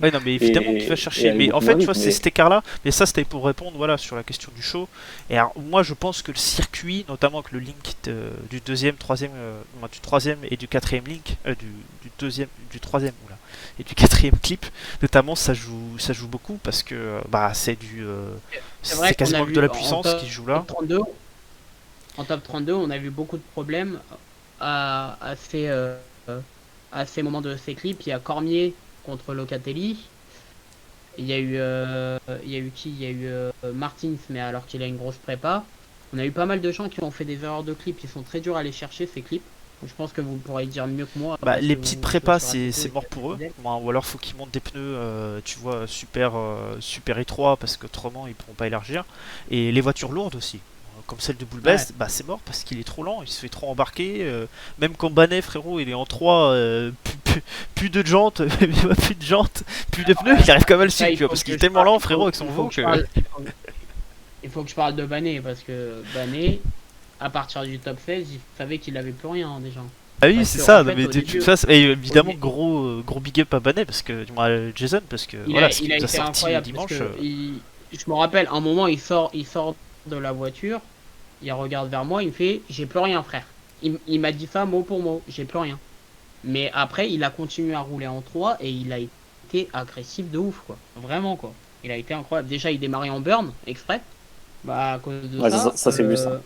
Ouais, non, mais évidemment
Et-
qu'il va
et
chercher.
aller
Mais en
beaucoup
fait,
moins
tu vois,
vite,
c'est
mais-
cet écart-là. Mais ça, c'était pour répondre voilà, sur la question du show. Et alors, moi, je pense que le circuit, notamment avec le link du deuxième, troisième, du troisième et du quatrième link, du deuxième, du troisième, oula, et du quatrième clip, notamment, ça joue beaucoup parce que bah,
C'est vrai
c'est
qu'on a
quasiment
vu
de la
en
puissance qui joue là.
top 32, en top 32, on a vu beaucoup de problèmes à ces moments de ces clips. Il y a Cormier contre Locatelli. Il y a eu qui? Il y a eu Martins, mais alors qu'il a une grosse prépa. On a eu pas mal de gens qui ont fait des erreurs de clips. Ils sont très durs à aller chercher ces clips. Donc, je pense que vous pourrez dire mieux que moi.
Bah,
parce
les
que
petites
vous
prépas,
bossez sur
c'est
Atletico
mort
et
pour eux.
Fidel.
Bon, ou alors faut qu'ils montent des pneus, tu vois, super étroits parce qu'autrement ils pourront pas élargir. Et les voitures lourdes aussi, comme celle de Boulbest, bah c'est mort parce qu'il est trop lent, il se fait trop embarquer. Même quand Banet, frérot, il est en 3, plus de jantes, plus de jantes, plus de pneus, il arrive quand même à le
Ça,
suivre,
il
tu vois,
faut
parce
que
qu'il est
je
tellement
parle-
lent,
il faut-
frérot, avec son
il faut
veau
que je
que.
parle- Il faut que je parle de Banet parce que Banet, à partir du top 16, il savait qu'il avait plus rien déjà.
Ah oui,
Parce
c'est
que,
ça,
en
non,
fait,
mais
au début-
et évidemment,
au dé-
gros big up à Banet, parce que, du moins, Jason, parce que
Il
voilà,
a,
ce
il
qu'il
a
nous a
été
sorti le
incroyable
dimanche.
parce que je me rappelle, un moment, il sort de la voiture, il regarde vers moi, il me fait, j'ai plus rien, frère. Il m'a dit ça mot pour mot, j'ai plus rien. Mais après, il a continué à rouler en 3 et il a été agressif de ouf, quoi. Vraiment, quoi. Il a été incroyable. Déjà, il démarrait en burn, exprès. Bah, à cause de
Ouais,
ça.
ça c'est vu ça.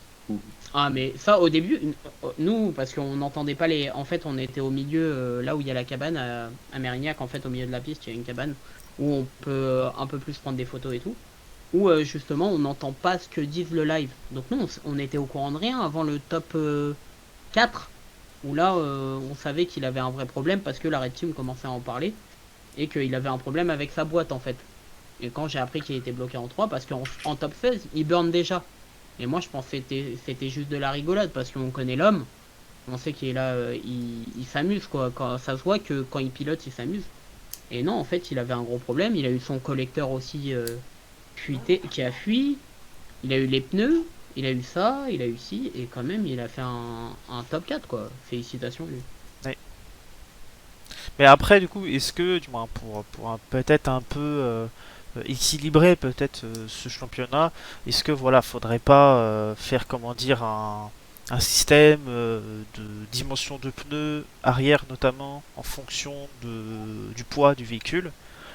Ah, mais ça, au début, nous, parce qu'on n'entendait pas les. En fait, on était au milieu, là où il y a la cabane, à Mérignac, en fait, au milieu de la piste, il y a une cabane où on peut un peu plus prendre des photos et tout. Où justement, on n'entend pas ce que disent le live. Donc, nous, on était au courant de rien avant le top 4, où là, on savait qu'il avait un vrai problème parce que la Red Team commençait à en parler et qu'il avait un problème avec sa boîte, en fait. Et quand j'ai appris qu'il était bloqué en 3, parce qu'en top 16, il burn déjà. Et moi, je pensais que c'était juste de la rigolade, parce qu'on connaît l'homme. On sait qu'il est là, il s'amuse, quoi. Quand, ça se voit que quand il pilote, il s'amuse. Et non, en fait, il avait un gros problème. Il a eu son collecteur aussi fuité, qui a fui. Il a eu les pneus. Il a eu ça, il a eu ci. Et quand même, il a fait un top 4, quoi. Félicitations, lui.
Mais après, du coup, est-ce que, du moins, peut-être un peu équilibrer peut-être ce championnat, est-ce que voilà, faudrait pas faire comment dire un système de dimension de pneus arrière notamment en fonction du poids du véhicule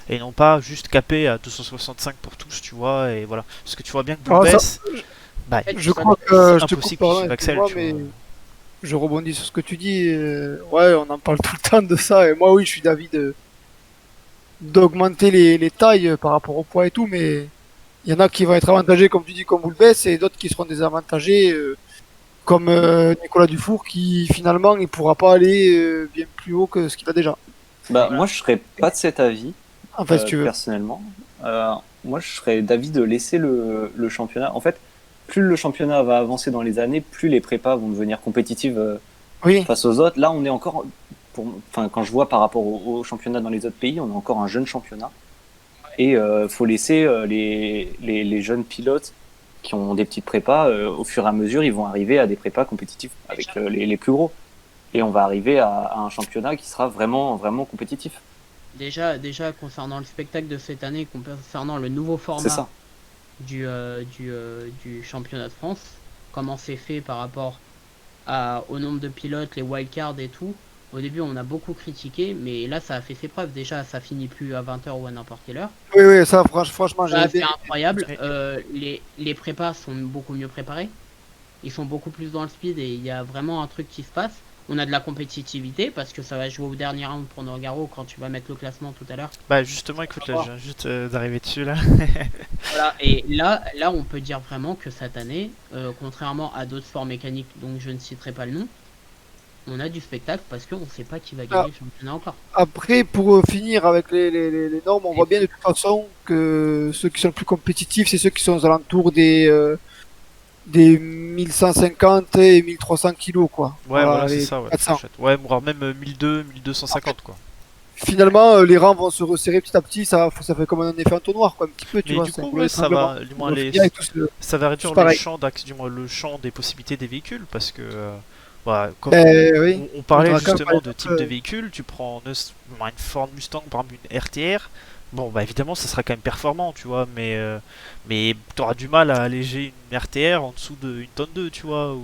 et non pas juste caper à 265 pour tous, tu vois, et voilà. Parce que tu vois bien que
Ah, ça,
Boulbès, bah,
je crois que je te coupe
impossible
pas,
qu'il
ouais,
suive Axel,
excuse-moi,
tu
mais
vois.
je rebondis sur ce que tu dis. Ouais, on en parle tout le temps de ça. Et moi, oui, je suis d'avis d'augmenter les tailles par rapport au poids et tout, mais il y en a qui vont être avantagés, comme tu dis, comme Boulbès, et d'autres qui seront désavantagés, comme Nicolas Dufour, qui finalement, il pourra pas aller bien plus haut que ce qu'il a déjà.
Bah,
Voilà.
moi, je serais pas de cet avis,
Enfin, si tu veux.
personnellement. Moi, je serais d'avis de laisser le championnat. En fait, plus le championnat va avancer dans les années, plus les prépas vont devenir compétitives
Oui,
face aux autres. Là, on est encore, enfin, quand je vois par rapport au championnat dans les autres pays, on est encore un jeune championnat. Et faut laisser les jeunes pilotes qui ont des petites prépas, au fur et à mesure, ils vont arriver à des prépas compétitifs avec les plus gros. Et on va arriver à un championnat qui sera vraiment, vraiment compétitif.
Déjà, concernant le spectacle de cette année, concernant le nouveau
C'est
format
ça.
du championnat de France, comment c'est fait par rapport au nombre de pilotes, les wildcards et tout. Au début, on a beaucoup critiqué, mais là, ça a fait ses preuves. Déjà, ça finit plus à 20h ou à n'importe quelle heure.
oui, oui, ça, franchement,
Ça,
j'ai
c'est incroyable.
Mais-
Les prépas sont beaucoup mieux préparés. Ils sont beaucoup plus dans le speed et il y a vraiment un truc qui se passe. On a de la compétitivité parce que ça va jouer au dernier round pour Norgaro quand tu vas mettre le classement tout à l'heure.
Bah justement, écoute, là, je viens juste d'arriver dessus là.
Voilà, et là, on peut dire vraiment que cette année, contrairement à d'autres sports mécaniques dont je ne citerai pas le nom, on a du spectacle parce qu'on ne sait pas qui va gagner le championnat encore.
Après, pour finir avec les normes, on voit bien de toute façon que ceux qui sont le plus compétitifs, c'est ceux qui sont aux alentours des 1150 et 1300 kilos, quoi.
Ouais, voilà, c'est
les
ça, ouais.
400.
Fourchette. Ouais, voire même 1200, 1250 quoi.
Finalement, les rangs vont se resserrer petit à petit, ça fait comme un effet entonnoir, quoi, un petit peu, tu
Mais
vois.
du
c'est un
coup,
peu
ouais, ça
l'étranglement.
va, du moins
On va
les,
finir avec tous
ça va réduire
tous pareil.
du moins le champ des possibilités des véhicules parce que, voilà, comme
Oui.
on parlait
On aura quand même
justement
pas
de type de véhicule, tu prends une Ford Mustang, par exemple une RTR. Bon, bah évidemment, ça sera quand même performant, tu vois, mais t'auras du mal à alléger une RTR en dessous d'une tonne 2, tu vois, ou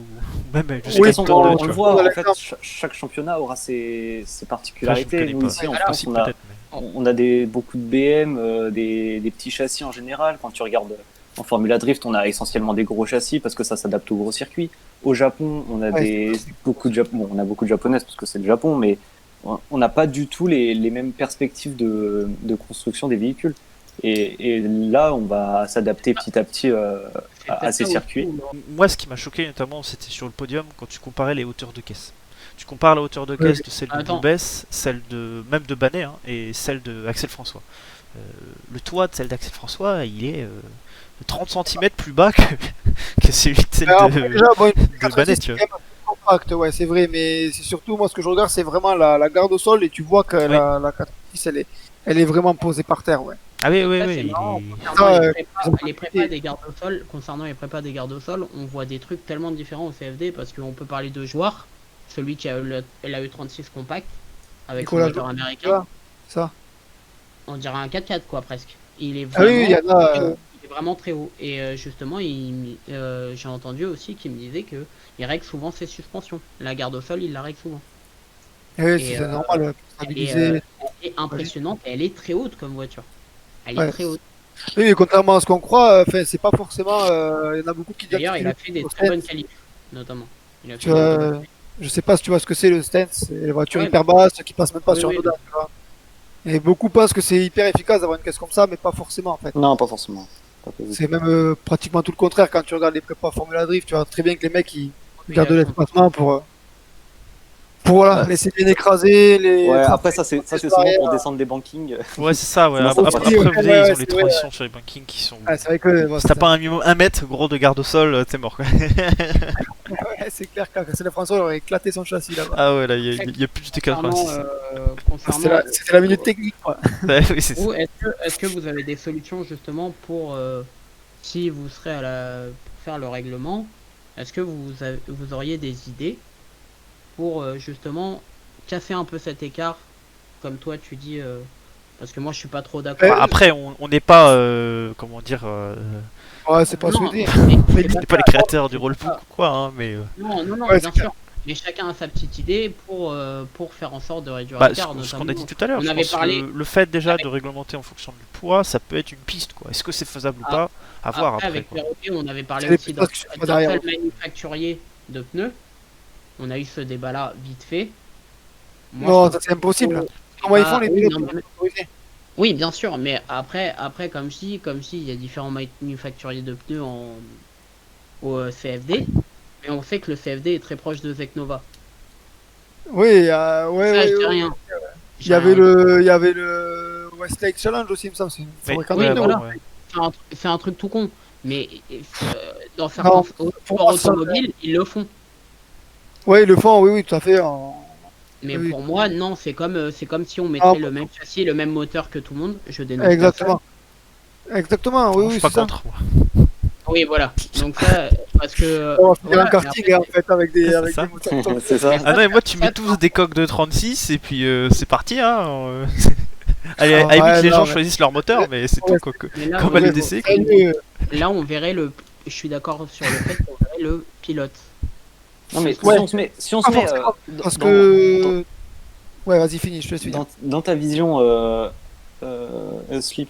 même
De toute
jusqu'à
Oui,
une
façon,
tonne 2,
on
tu
le
vois.
voit,
On a
en fait,
l'exemple.
chaque championnat aura ses
Enfin, je ne
particularités.
connais
Nous,
pas.
ici, en
Alors,
France,
Possible
on a,
peut-être, mais...
on a beaucoup de BM, des petits châssis en général. Quand tu regardes en Formula Drift, on a essentiellement des gros châssis parce que ça s'adapte aux gros circuits. Au Japon, on a
Ouais,
beaucoup de japonaises parce que c'est le Japon, mais on n'a pas du tout les mêmes perspectives de construction des véhicules. Et là, on va s'adapter petit à petit
c'est
à
peut-être
ces
ça
circuits.
aussi,
Moi, ce qui m'a choqué notamment, c'était sur le podium quand tu comparais les hauteurs de caisse. Tu compares la hauteur de
Ouais.
caisse de celle de
Attends.
Boulbès, celle de même de Banet hein, et celle de Axel François. Le toit de celle d'Axel François, il est 30 cm plus bas que celui de celle
Mais après, déjà, bon, une
de Banet, tu
c'est
vois.
quand même assez compact, ouais, c'est vrai, mais c'est surtout, moi, ce que je regarde, c'est vraiment la garde au sol, et tu vois que
Oui.
la 406, elle est vraiment posée par terre, ouais.
Ah oui, oui,
Ça,
oui.
c'est
il
marrant.
est-
Concernant
Ça,
les prépas des gardes au sol, concernant les prépas des gardes au sol, on voit des trucs tellement différents au CFD parce qu'on peut parler de joueurs, celui qui a eu la E36 compact avec son
Nicolas
moteur
Jouard,
américain,
ça.
on dirait un 4x4 quoi presque. Il est
Ah oui,
vraiment,
il y en a.
il est vraiment très haut. Et justement, j'ai entendu aussi qu'il me disait que il règle souvent ses suspensions. La garde au sol, il la règle souvent.
Oui,
Et,
c'est normal, pour
Elle est,
stabiliser.
elle est impressionnante et elle est très haute comme voiture. Elle est
Ouais.
très haute.
Oui, mais contrairement à ce qu'on croit, enfin, c'est pas forcément. Il y en a beaucoup qui disent
D'ailleurs,
qu'il
il
est
a fait des
au
très bonnes
stance.
qualifs, notamment. Il a
Tu
fait des très bonnes
vois, je sais pas si tu vois ce que c'est le stance, c'est les voitures
Ouais,
hyper basses qui passent même pas
oui,
sur un
oui,
auto, tu vois. Et beaucoup pensent que c'est hyper efficace d'avoir une caisse comme ça, mais pas forcément en fait.
Non, pas forcément. Pas possible.
C'est même pratiquement tout le contraire quand tu regardes les prépas Formula Drift. Tu vois très bien que les mecs ils gardent de
population.
l'espacement pour voilà,
Ouais.
laisser bien écraser les
Ouais,
tracer
après, ça, c'est
sur
souvent
l'arrière.
pour descendre des bankings.
Ouais, c'est ça, ouais.
Sinon, ça
Après,
passe.
Aussi,
vous
ouais,
savez,
ouais,
ils
ouais,
ont les
c'est vrai.
transitions sur les bankings qui sont.
Ouais, c'est vrai que bon,
Si t'as pas un mètre gros de garde au sol, t'es mort quoi.
ouais, c'est clair que c'est le François il aurait éclaté son châssis là-bas.
Ah ouais, là, y a plus de
Concernant,
86.
concernant
C'était la minute technique quoi.
Ouais, oui, c'est ça.
vous, est-ce que vous avez des solutions justement pour si vous serez pour faire le règlement, est-ce que vous auriez des idées pour justement casser un peu cet écart, comme toi tu dis, parce que moi je suis pas trop d'accord.
Bah, après, on n'est pas, comment dire,
Ouais, c'est pas
Non,
souhaité.
mais-
Mais
on
l'idée,
n'est pas les créateurs du rollbook ou quoi, hein, mais.
non,
Ouais,
bien
c'est
sûr. Mais chacun a sa petite idée pour faire en sorte de réduire
Bah,
l'écart.
ce qu'on a
notamment.
dit tout à l'heure,
On
je
avait
pense
parlé-
que le fait déjà de réglementer en fonction du poids, ça peut être une piste quoi. Est-ce que c'est faisable ou
Ah,
pas? À voir après
avec
quoi.
Perroquet, on avait parlé
C'est les
aussi d'un
pilotes qui sont derrière
seul manufacturier de pneus. On a eu ce débat-là vite fait. Moi,
non,
je
ça c'est impossible.
trouve-
Comment ils
Ah,
font les
oui,
pilotes
non,
pour
mais-
autoriser
Oui, bien sûr, mais après comme si, il y a différents manufacturiers de pneus au CFD, mais on sait que le CFD est très proche de Zeknova.
Oui, ouais,
Ça,
ouais,
je dis
ouais.
rien.
Il y avait le Westlake Challenge aussi, il me semble. C'est une
Mais,
fabricant
oui,
de
ouais,
pneus.
voilà.
bon, ouais.
C'est un truc tout con. Mais dans certains
Non,
sports
moi, ça-
automobiles, ils le font.
Ouais, ils le font, oui, oui, tout à fait.
Mais
Oui.
pour moi, non, c'est comme si on mettrait
Ah,
le même châssis, le même moteur que tout le monde. Je dénonce
Exactement. Exactement, oui,
Je
oui,
suis pas
c'est ça.
contre. Moi.
personne. Oui, voilà. Donc ça, parce que
On va faire
voilà,
un karting en fait avec
Ouais,
des,
c'est
avec
ça.
des moteurs.
C'est ça.
Ah non, et moi tu
ça,
mets tous des coques de 36 et puis c'est parti hein. Allez,
Ah,
à la limite,
ouais,
les
non,
mais gens
mais-
choisissent leur moteur, mais c'est
Ouais,
tout quoi.
mais là,
Comme
on-
à l'EDC, quoi.
là, on verrait le. Je suis d'accord sur le fait qu'on verrait le pilote.
Non, mais
Ouais.
si on
Pas
se met
forcément, parce
dans-
que. Ouais, vas-y, finis, je te suis.
dans ta vision, Slip,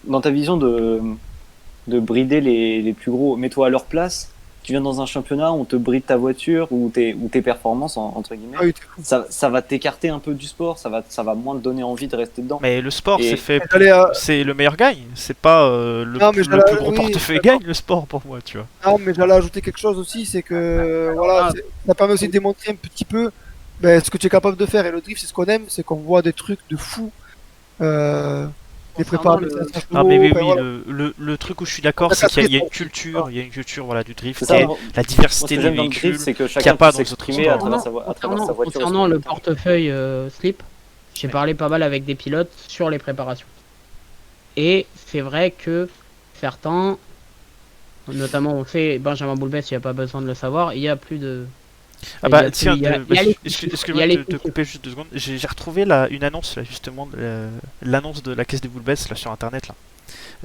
dans ta vision de brider les plus gros, mets-toi à leur place. Tu viens dans un championnat, on te bride ta voiture ou tes performances, entre guillemets.
Ah oui, t'es fou.
Ça va t'écarter un peu du sport, ça va moins te donner envie de rester dedans.
Mais le sport,
Et-
c'est fait. C'est le meilleur gagne. C'est pas
Non, mais
le
j'allais-
plus gros
oui,
portefeuille gagne le sport pour moi, tu vois.
Non, mais j'allais ajouter quelque chose aussi, c'est que voilà, ça permet aussi de démontrer un petit peu ce que tu es capable de faire. Et le drift, c'est ce qu'on aime, c'est qu'on voit des trucs de fou. Les
Concernant
prépas,
Non mais oui, oui,
voilà.
le truc où je suis d'accord, c'est qu'il y a une culture, voilà, du drift,
C'est ça.
et
Moi,
la
ce
diversité
que
des
j'aime dans le
véhicules.
drift, c'est que
qu'il y a
chacun
pas
peut
dans les autres
s'exprimer à
sports.
travers sa voiture.
Concernant
aussi.
le portefeuille Slip, j'ai
Ouais.
parlé pas mal avec des pilotes sur les préparations. Et c'est vrai que certains, notamment on sait, Benjamin Boulbès, il n'y a pas besoin de le savoir, il y a plus de.
Ah
il y
bah
a plus-
tiens,
il y a- il y a les chiffres, il y
excuse-moi
a
de
les
te
chiffres.
couper juste 2 secondes. J'ai retrouvé une annonce là justement, l'annonce de la caisse de Boulbès là sur internet là.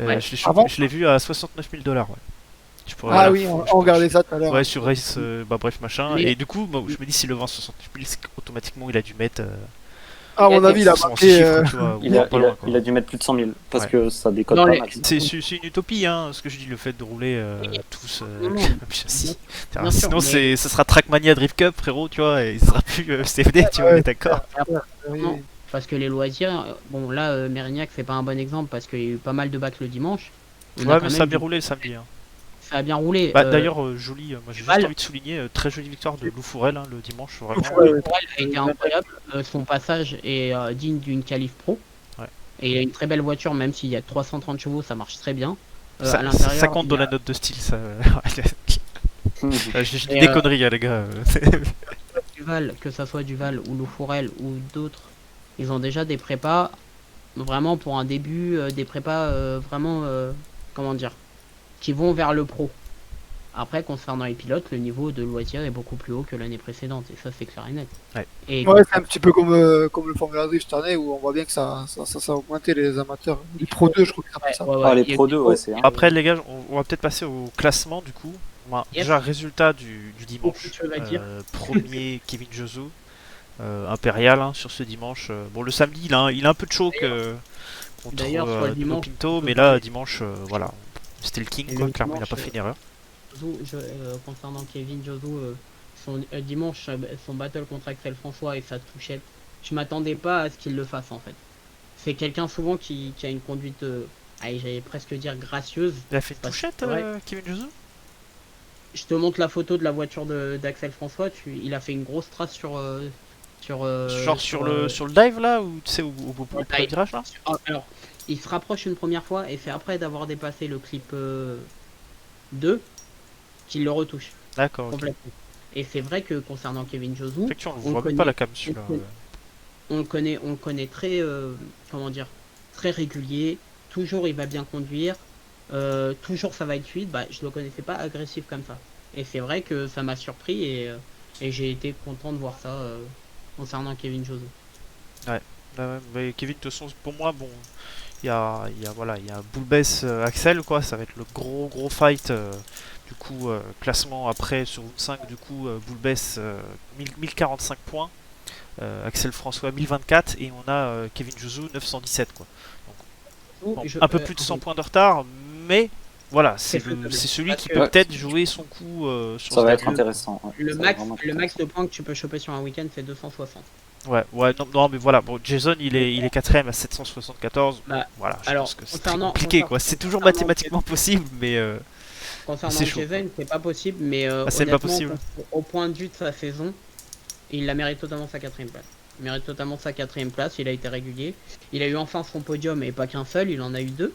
Ouais.
Je
Ah bon
l'ai vu à 69 000 $. Ouais. Je pourrais,
Ah
voilà,
oui,
je
on
pourrais-
regardait ça tout à l'heure.
Ouais, sur Race, bah bref, machin.
Mais-
Et du coup, bon, je me dis, s'il le vend 69 000, c'est qu'automatiquement, il a dû mettre.
À mon avis, il a
son
marqué.
chiffre, tu vois,
Il
ou
a,
pas
il,
loin,
a,
quoi.
il a dû mettre plus de 100 000 parce
Ouais.
que ça décode
Dans
pas
les-
max.
C'est une utopie, hein, ce que je dis, le fait de rouler tous
Non,
avec
non.
le même châssis.
Bien
Sinon,
sûr, mais-
ça sera Trackmania Drift Cup, frérot, tu vois, et il sera plus CFD, tu vois,
Ouais.
on est d'accord.
Oui.
Non, parce que les loisirs, bon là, Mérignac, c'est pas un bon exemple parce qu'il y a eu pas mal de bacs le dimanche. On a
Ouais,
quand
mais ça a
même
bien
vu-
roulé le samedi. Hein.
Ça a bien roulé.
Bah, d'ailleurs, joli, moi j'ai juste
Duval.
envie de souligner, très jolie victoire de Lou Fourel hein, le dimanche, vraiment.
Ouais, ouais.
Tourelle a été incroyable. Son passage est digne d'une qualif pro.
Ouais.
Et il a une très belle voiture, même s'il y a 330 chevaux, ça marche très bien. À
Ça
l'intérieur,
compte
il
dans
y a-
la note de style, ça. Je dis
Et,
des conneries, hein, les gars.
Duval, que ça soit Duval ou Loufourel ou d'autres, ils ont déjà des prépas vraiment pour un début, des prépas vraiment, comment dire, qui vont vers le pro. Après, concernant les pilotes, le niveau de loisir est beaucoup plus haut que l'année précédente, et ça c'est clair et net.
Ouais.
Et
Ouais, c'est un petit peu comme le Formula Drift cette année où on voit bien que ça a augmenté les amateurs. Les Pro 2, je crois que ça
ouais,
fait ça.
ouais, ouais,
Ah, les
il y a
Pro
eu
2,
des
ouais, c'est.
Après, les gars, on va peut-être passer au classement du coup. Bon,
Yes.
déjà, résultat du
Beaucoup
dimanche.
de choses à dire.
Premier, Kevin Josu. Impérial hein, sur ce dimanche. Bon, le samedi, il a un peu de choc contre
D'ailleurs, sur le
Nuno
dimanche,
Pinto,
je
mais
peux
là,
parler.
dimanche, voilà, c'était le king,
Et
quoi.
le
Clairement, il n'a
dimanche,
pas fait une erreur.
concernant Kevin Josu, dimanche, son battle contre Axel François et sa touchette, je m'attendais pas à ce qu'il le fasse en fait. C'est quelqu'un souvent qui a une conduite, allez, j'allais presque dire gracieuse.
Il a fait une
Parce que
touchette,
c'est vrai.
Kevin Josu?
Je te montre la photo de la voiture d'Axel François, il a fait une grosse trace
Genre sur le dive là, ou tu sais, au premier
dive.
virage là?
Alors, il se rapproche une première fois et c'est après d'avoir dépassé le clip 2 qu'il le retouche
D'accord, ok.
complètement. Et c'est vrai que concernant Kevin Josu,
Effectivement, on
on
voit même
connaît-
pas la cam celui-là.
on le connaît très, comment dire, très régulier. Toujours il va bien conduire. Toujours ça va être fluide. Bah, je le connaissais pas agressif comme ça. Et c'est vrai que ça m'a surpris et j'ai été content de voir ça concernant Kevin Josu.
Bah ouais, mais Kevin, de toute façon, pour moi, bon, voilà, il y a Boulbès Axel, quoi, ça va être le gros fight. Du coup, classement après sur Route 5, du coup, Boulbès 1045 points, Axel François 1024, et on a Kevin Josu 917, quoi. Bon, un peu plus de 100 points de retard, mais voilà, c'est celui
Parce
qui
que-
peut peut-être jouer son coup sur
Ça
ce
va être
dernier.
intéressant. ouais.
Le
Ça va
max,
vraiment être
le max
intéressant.
de points que tu peux choper sur un week-end, c'est 260.
Ouais, non, mais voilà, bon, Jason il est quatrième à 774.
Bah,
Voilà, je
alors,
pense que c'est très
concernant-
compliqué,
concernant-
quoi. C'est toujours
concernant
mathématiquement possible, mais
Concernant
c'est chaud,
Jason, c'est pas possible, mais
Ah, c'est pas
honnêtement,
possible.
au point de vue de sa saison, il la mérite totalement sa quatrième place. Il mérite totalement sa quatrième place, il a été régulier. Il a eu enfin son podium et pas qu'un seul, il en a eu deux.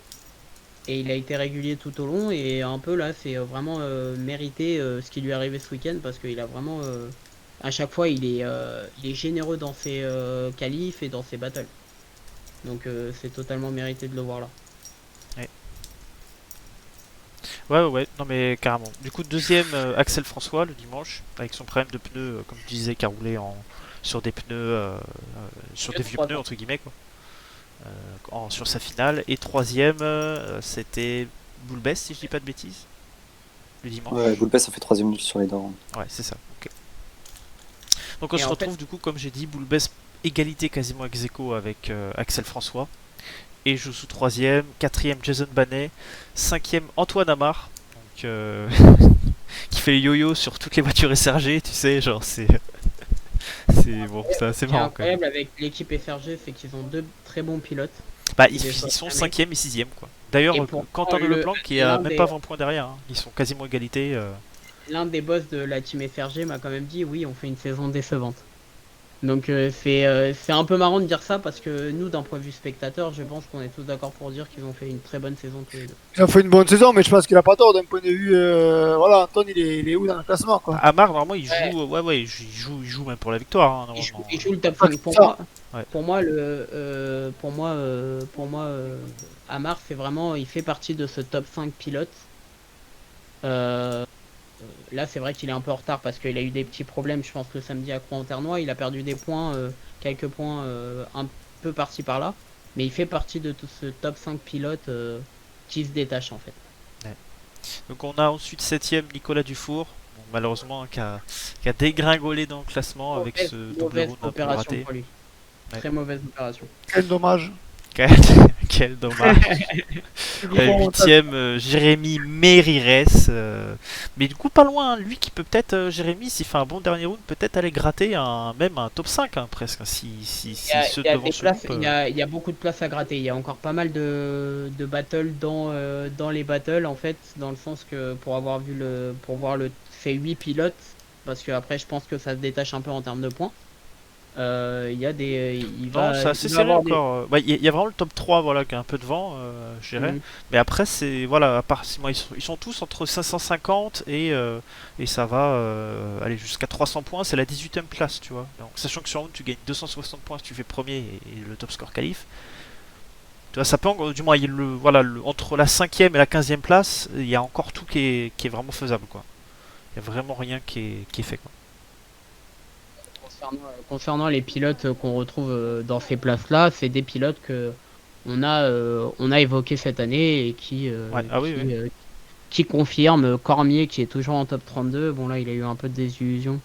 Et il a été régulier tout au long et un peu là, c'est vraiment mérité ce qui lui est arrivé ce week-end parce qu'il a vraiment, à chaque fois, il est généreux dans ses qualifs et dans ses battles. Donc c'est totalement mérité de le voir là.
ouais, non, mais carrément. Du coup, deuxième, Axel François le dimanche, avec son problème de pneus, comme tu disais, qui a roulé sur des pneus, sur des vieux pneus, entre guillemets, quoi. Sur sa finale. Et troisième, c'était Boulbès, si je dis pas de bêtises, le dimanche.
Ouais, Boulpes, ça fait 3ème sur les dents.
Ouais, c'est ça. Ok. Donc on
Et
se
en
retrouve du coup, comme j'ai dit, Boulbès égalité quasiment ex aequo avec Axel François. Et je sous troisième, quatrième Jason Banet, cinquième Antoine Amar, donc qui fait le yo-yo sur toutes les voitures SRG, tu sais, genre c'est bon, c'est assez
Ce qui est
marrant quand même.
incroyable avec l'équipe FRG, c'est qu'ils ont deux très bons pilotes.
Bah
Ils
ils
sont
sont
jamais.
cinquième et sixième quoi. D'ailleurs,
Et pour
Quentin
le-
Leblanc qui est à
l'un
même
des-
pas 20 points derrière, hein. Ils sont quasiment égalité.
L'un des boss de la team FRG m'a quand même dit oui, on fait une saison décevante. Donc c'est un peu marrant de dire ça parce que nous, d'un point de vue spectateur, je pense qu'on est tous d'accord pour dire qu'ils ont fait une très bonne saison tous les deux.
Il a fait une bonne saison, mais je pense qu'il a pas tort d'un point de vue. Voilà, Anton, il est où dans le classement, quoi.
Amar normalement il
Ouais.
joue, il joue même pour la victoire. Hein,
Il joue,
normalement.
il joue le top
Ouais,
5 pour
ça.
moi.
Ouais.
Pour moi, Amar, c'est vraiment, il fait partie de ce top 5 pilotes. Là, c'est vrai qu'il est un peu en retard parce qu'il a eu des petits problèmes, je pense, le samedi à Croix-en-Ternois. Il a perdu des points, quelques points un peu par-ci par-là. Mais il fait partie de tout ce top 5 pilotes qui se détachent en fait.
Donc on a ensuite septième Nicolas Dufour, bon, malheureusement qui a dégringolé dans le classement avec ce double
Mauvaise
round un peu
opération
raté.
pour lui.
Ouais.
Très mauvaise opération.
Quel dommage.
Quel dommage. Huitième Jérémy Mérires, mais du coup pas loin, hein. Lui qui peut peut-être, Jérémy s'il fait un bon dernier round, peut-être aller gratter même un top 5 hein, presque, hein, si ceux
Il y a
devant
des
se
places,
loupent,
il y a beaucoup de places à gratter. Il y a encore pas mal de battles dans les battles en fait, dans le sens que pour voir ces 8 pilotes, parce que après je pense que ça se détache un peu en termes de points. Il y a des,
Non, c'est assez
il va
serré
avoir des-
encore. Bah, il y a vraiment le top 3 voilà, qui est un peu devant, je dirais.
Mhm.
Mais après, c'est voilà, à part, ils sont tous entre 550 et ça va aller jusqu'à 300 points. C'est la 18ème place, tu vois. Donc, sachant que sur round, tu gagnes 260 points si tu fais premier et le top score qualif. Tu vois, ça peut, du moins, entre la 5ème et la 15ème place, il y a encore tout qui est vraiment faisable, quoi. Il y a vraiment rien qui est fait, quoi.
Concernant les pilotes qu'on retrouve dans ces places-là, c'est des pilotes que on a évoqués cette année et
Ouais, ah oui, oui.
qui confirment. Cormier qui est toujours en top 32. Bon là, il a eu un peu de désillusion.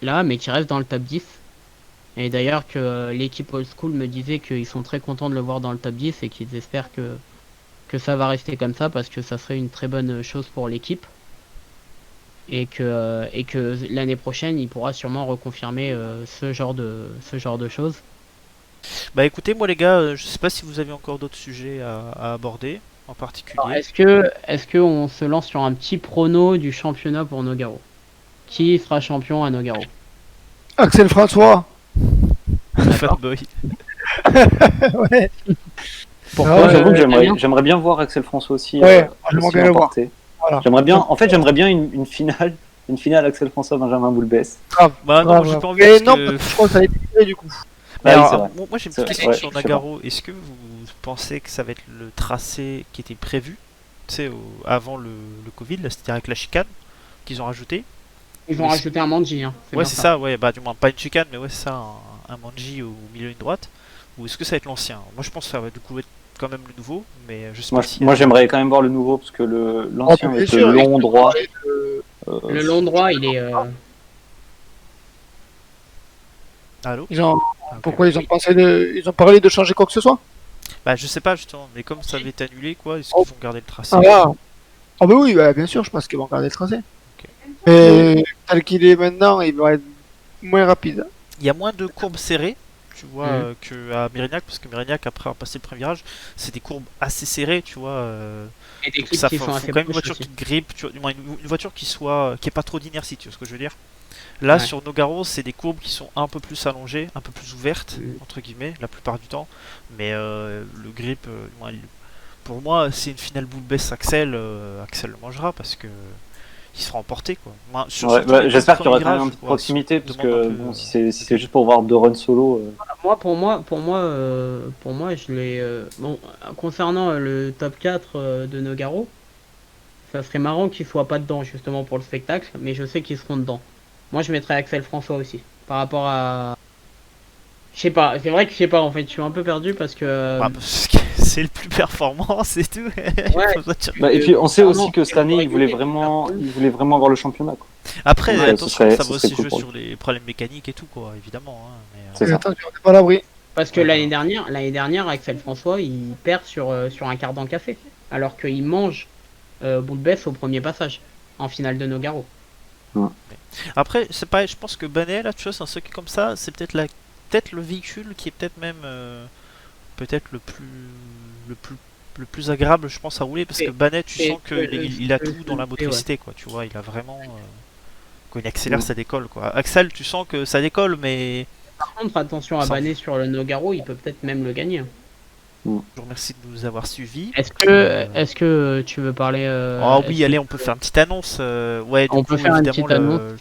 là, mais qui reste dans le top 10. Et d'ailleurs que l'équipe Old School me disait qu'ils sont très contents de le voir dans le top 10 et qu'ils espèrent que ça va rester comme ça parce que ça serait une très bonne chose pour l'équipe. Et que l'année prochaine, il pourra sûrement reconfirmer ce genre de choses.
Bah écoutez, moi les gars, je sais pas si vous avez encore d'autres sujets à aborder en particulier.
Alors, est-ce que on se lance sur un petit prono du championnat pour Nogaro? Qui sera champion à Nogaro?
Axel François.
Fanboy.
Ouais.
Pourquoi
Moi, j'avoue que
Damien
j'aimerais bien voir Axel François aussi.
Ouais, j'aimerais
aussi
bien le voir.
l'emporter.
Voilà.
J'aimerais bien une finale. Une finale Axel François Benjamin Boulbès.
Bah non,
Grave,
j'ai
ouais.
pas envie
Mais
parce
non,
que...
parce que je crois que ça va être tiré, du coup.
Mais
Ah oui,
alors,
c'est vrai.
moi j'ai une
C'est
petite
vrai,
question
ouais,
sur
je sais
Nagaro. Est-ce que vous pensez que ça va être le tracé qui était prévu, tu sais, avant le Covid, là, c'est-à-dire avec la chicane qu'ils ont rajouté?
Ils vont rajouter un Manji. Hein.
Ouais, c'est ça, ouais, bah du moins pas une chicane, mais ouais, c'est ça, un manji au milieu d'une droite. Ou est-ce que ça va être l'ancien? Moi je pense que ça va du coup être quand même le nouveau, mais je sais pas si.
Moi j'aimerais quand même voir le nouveau parce que l'ancien
bien
avec
sûr,
le long droit.
Le long droit, il est.
Allô?
Ils ont...
Ah, ok.
Pourquoi ils ont parlé de changer quoi que ce soit?
Bah je sais pas justement, mais comme ça avait été annulé, quoi, est-ce qu'ils vont garder le tracé?
Ah, ah bah oui, bah, bien sûr, je pense qu'ils vont garder le tracé.
Ok.
Et tel qu'il est maintenant, il va être moins rapide.
Il y a moins de courbes serrées, tu vois,
Mhm.
qu'à Mérignac, parce que Mérignac, après avoir passé le premier virage, c'est des courbes assez serrées, tu vois.
Et des
Donc
clips
ça
qui
faut,
sont
faut
assez
quand même une
proches
voiture
aussi.
qui grippe, tu vois, du moins une voiture qui soit, qui ait pas trop d'inertie, tu vois ce que je veux dire. Là,
Ouais.
sur Nogaro, c'est des courbes qui sont un peu plus allongées, un peu plus ouvertes,
Mhm.
entre guillemets, la plupart du temps. Mais le grip, du moins, pour moi, c'est une finale Boulbès Axel, Axel le mangera parce que il sera emporté, quoi. Moi,
Ouais,
surtout
bah,
les
j'espère
deux
qu'il y aura
premiers
quand même un
virages,
peu de
ouais,
proximité parce
demande un
que
peu,
bon, si c'est juste pour voir deux runs solo.
Pour moi, je l'ai. Bon, concernant le top 4 de Nogaro, ça serait marrant qu'ils soient pas dedans justement pour le spectacle, mais je sais qu'ils seront dedans. Moi, je mettrais Axel François aussi. Par rapport à. Je sais pas, c'est vrai que je sais pas en fait, je suis un peu perdu parce que.
bah, parce que c'est le plus performant, c'est tout.
Ouais.
Faut pas dire-
Bah, et puis on sait
Clairement,
aussi que cette année il voulait vraiment avoir le championnat. Quoi.
Après,
Ouais,
attention,
ce serait
ça va
cool
aussi jouer
pour
sur les problèmes mécaniques et tout, quoi, évidemment. Hein, mais,
C'est
Et
ça.
attention, on n'est pas à l'abri.
Parce que
Ouais,
l'année dernière, Axel François, il perd sur un quart d'an café. Alors qu'il mange Boulbès au premier passage, en finale de Nogaro.
Après, c'est pareil, je pense que Banet, là, tu vois, c'est un circuit comme ça, c'est peut-être le véhicule qui est peut-être même peut-être le plus agréable, je pense, à rouler, parce que Banet, tu
et-
sens qu'il a tout dans la
ouais.
motricité, quoi, tu vois, il a vraiment... quand il accélère, ça décolle, quoi. Axel, tu sens que ça décolle, mais...
Par contre, attention à
Sans-
Banet sur le Nogaro, il peut peut-être même le gagner.
Je vous remercie de nous avoir suivis.
Est-ce que tu veux parler
Oh
est-ce
oui,
que-
allez, on peut faire une petite annonce. Ouais, du
On
coup,
peut faire une
évidemment,
petite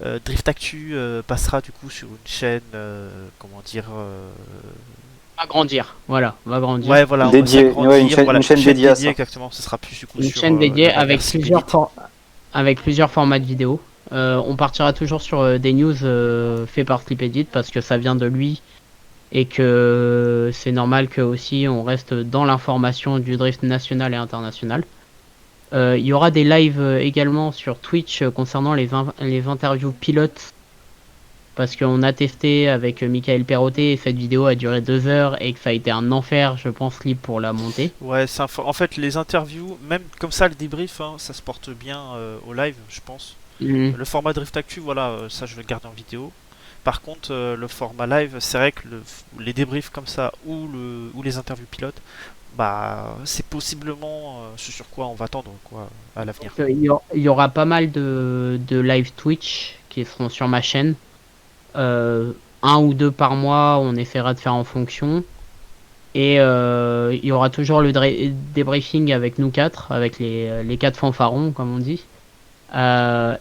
annonce.
Drift Actu passera du coup sur une chaîne, comment dire,
va grandir. Voilà, va grandir.
ouais, voilà, on va
Dédiée,
s'agrandir,
ouais, une chaîne dédiée à ça.
exactement. Ce sera plus du coup
Une
sur
chaîne dédiée
la
avec
version
plusieurs,
Elite.
avec plusieurs formats de vidéos. On partira toujours sur des news faits par Slip Edit parce que ça vient de lui et que c'est normal que aussi on reste dans l'information du drift national et international. Il y aura des lives également sur Twitch concernant les interviews pilotes parce qu'on a testé avec Michael Perrotet et cette vidéo a duré 2 heures et que ça a été un enfer, je pense, Slip pour la monter.
Ouais, en fait, les interviews, même comme ça, le débrief, hein, ça se porte bien au live, je pense. Le format Drift Actu, voilà, ça je le garde en vidéo. Par contre, le format live, c'est vrai que les débriefs comme ça ou les interviews pilotes, bah c'est possiblement ce sur quoi on va tendre quoi à l'avenir.
Il y aura pas mal de live Twitch qui seront sur ma chaîne. 1 ou 2 par mois, on essaiera de faire en fonction. Et il y aura toujours le débriefing avec nous 4, avec les 4 fanfarons, comme on dit.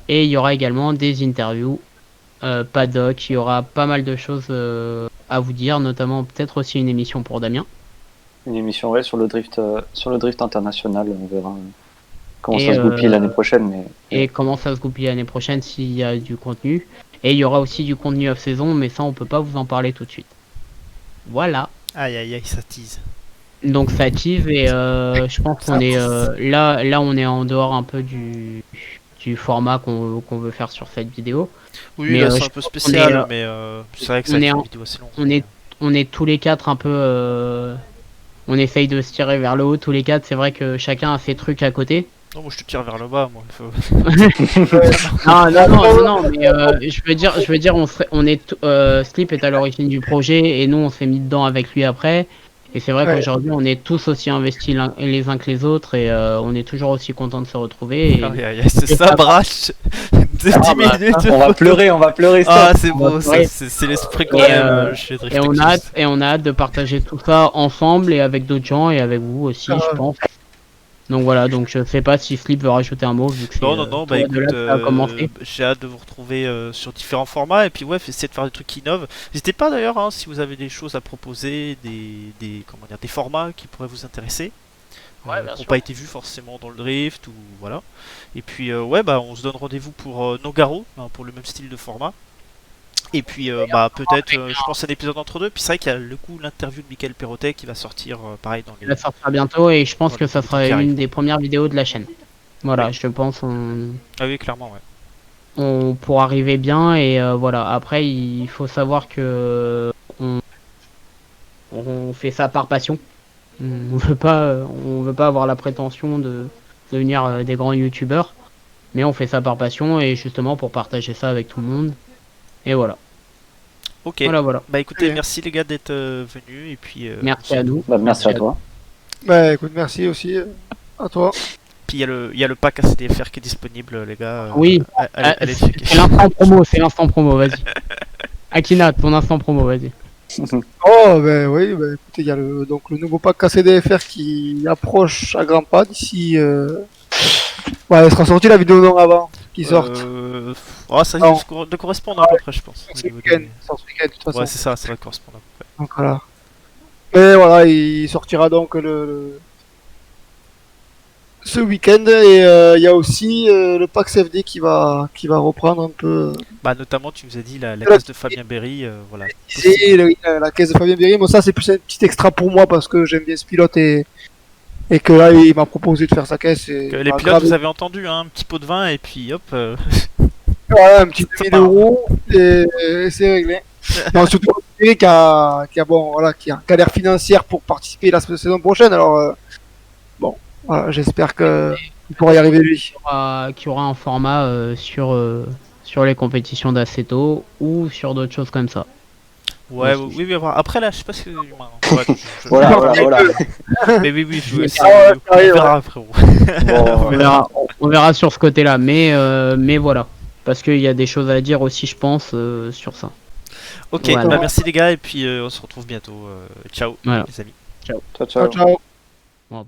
Et il y aura également des interviews, paddock, il y aura pas mal de choses à vous dire, notamment peut-être aussi une émission pour Damien.
Une émission ouais, sur le drift international, on verra comment
Et,
ça se goupille l'année prochaine. Mais
Et comment ça se goupille l'année prochaine s'il y a du contenu. Et il y aura aussi du contenu off-saison, mais ça on peut pas vous en parler tout de suite. Voilà.
Aïe aïe aïe, ça tease.
Donc ça active et je pense qu'on est là on est en dehors un peu du du format qu'on veut faire sur cette vidéo.
Oui,
Mais,
là c'est
je
un peu
pense qu'on
spécial,
est,
mais c'est vrai que ça
on
va
est
être
en-
une vidéo assez longue.
on est tous les quatre un peu. On essaye de se tirer vers le haut tous les quatre. C'est vrai que chacun a ses trucs à côté.
Non, moi je te tire vers le bas, moi.
Non, mais je veux dire, Slip est à l'origine du projet et nous on s'est mis dedans avec lui après. Et c'est vrai
Ouais.
qu'aujourd'hui on est tous aussi investis les uns que les autres et on est toujours aussi contents de se retrouver. Et...
Aïe, aïe, aïe, c'est
et
ça,
ça-
brache de 10 minutes.
On va pleurer,
Ah,
ça.
c'est beau, ça,
Ouais.
c'est l'esprit quand
Et,
même. Chez
Et on
Drift
a
Actus.
hâte de partager tout ça ensemble et avec d'autres gens et avec vous aussi,
Ah.
je pense. Donc voilà, donc je sais pas si Slip veut rajouter un mot vu que c'est
Non, bah
toi de
écoute,
là que ça a commencé.
j'ai hâte de vous retrouver sur différents formats et puis ouais, essayer de faire des trucs qui innovent. N'hésitez pas d'ailleurs hein, si vous avez des choses à proposer, comment dire, des formats qui pourraient vous intéresser,
Ouais, bien
qui n'ont
sûr.
pas été vus forcément dans le drift ou voilà. Et puis ouais, bah on se donne rendez-vous pour Nogaro, hein, pour le même style de format. Et puis bah peut-être, je pense un épisode entre deux. Puis c'est vrai qu'il y a le coup l'interview de Michael Perrotet qui va sortir pareil dans les.
Ça sortira bientôt et je pense
Dans
que
les
ça
temps
sera
qui arrivent.
une des premières vidéos de la chaîne. Voilà, je pense
Ah oui, clairement, ouais.
on pour arriver bien et voilà. Après, il faut savoir que on fait ça par passion. On veut pas avoir la prétention de devenir des grands youtubeurs, mais on fait ça par passion et justement pour partager ça avec tout le monde. Et voilà.
Ok.
Voilà.
Bah écoutez,
Ouais.
merci les gars d'être venus et puis.
Merci à nous.
Bah, merci à toi.
Bah écoute, merci aussi à toi.
Puis il y a le pack ACDFR qui est disponible, les gars.
Oui.
Allez checker.
C'est l'instant promo, vas-y. Akina, ton instant promo, vas-y.
Oh, ben oui, ben, écoutez, il y a donc le nouveau pack KCDFR qui approche à grands pas d'ici. Ouais, elle sera sortie la vidéo d'en avant qui sort.
Ça
Non.
risque de correspondre à peu près, je pense. au
Ce
niveau
week-end,
des-
sort ce week-end, de toute façon.
Ouais, c'est ça va correspondre à peu près.
Donc voilà. Mais voilà, il sortira donc ce week-end et il y a aussi le pack CFD qui va reprendre un peu.
Bah, notamment, tu nous as dit la
La-
caisse de Fabien Berry, voilà.
C'est la caisse de Fabien Berry. Moi, ça, c'est plus un petit extra pour moi parce que j'aime bien ce pilote et que là, il m'a proposé de faire sa caisse. Et
Les
il m'a
pilotes,
grave-
vous avez entendu, hein, un petit pot de vin et puis hop.
Voilà, un petit
Ça
2000
part.
euros et c'est réglé. Non, surtout Berry qui a galère financière pour participer la saison prochaine. Alors, bon, voilà, j'espère qu'il pourra y arriver lui.
Qui aura un format sur les compétitions d'Aceto ou sur d'autres choses comme ça.
Ouais, oui, après là, je sais pas si. Ouais,
Voilà.
Mais oui,
Ah ouais,
on verra, frérot.
Bon,
On verra sur ce côté-là, mais voilà. Parce qu'il y a des choses à dire aussi, je pense, sur ça.
Ok,
Voilà.
bah merci les gars, et puis on se retrouve bientôt. Ciao,
Voilà.
les amis.
ciao,
Ciao, ciao.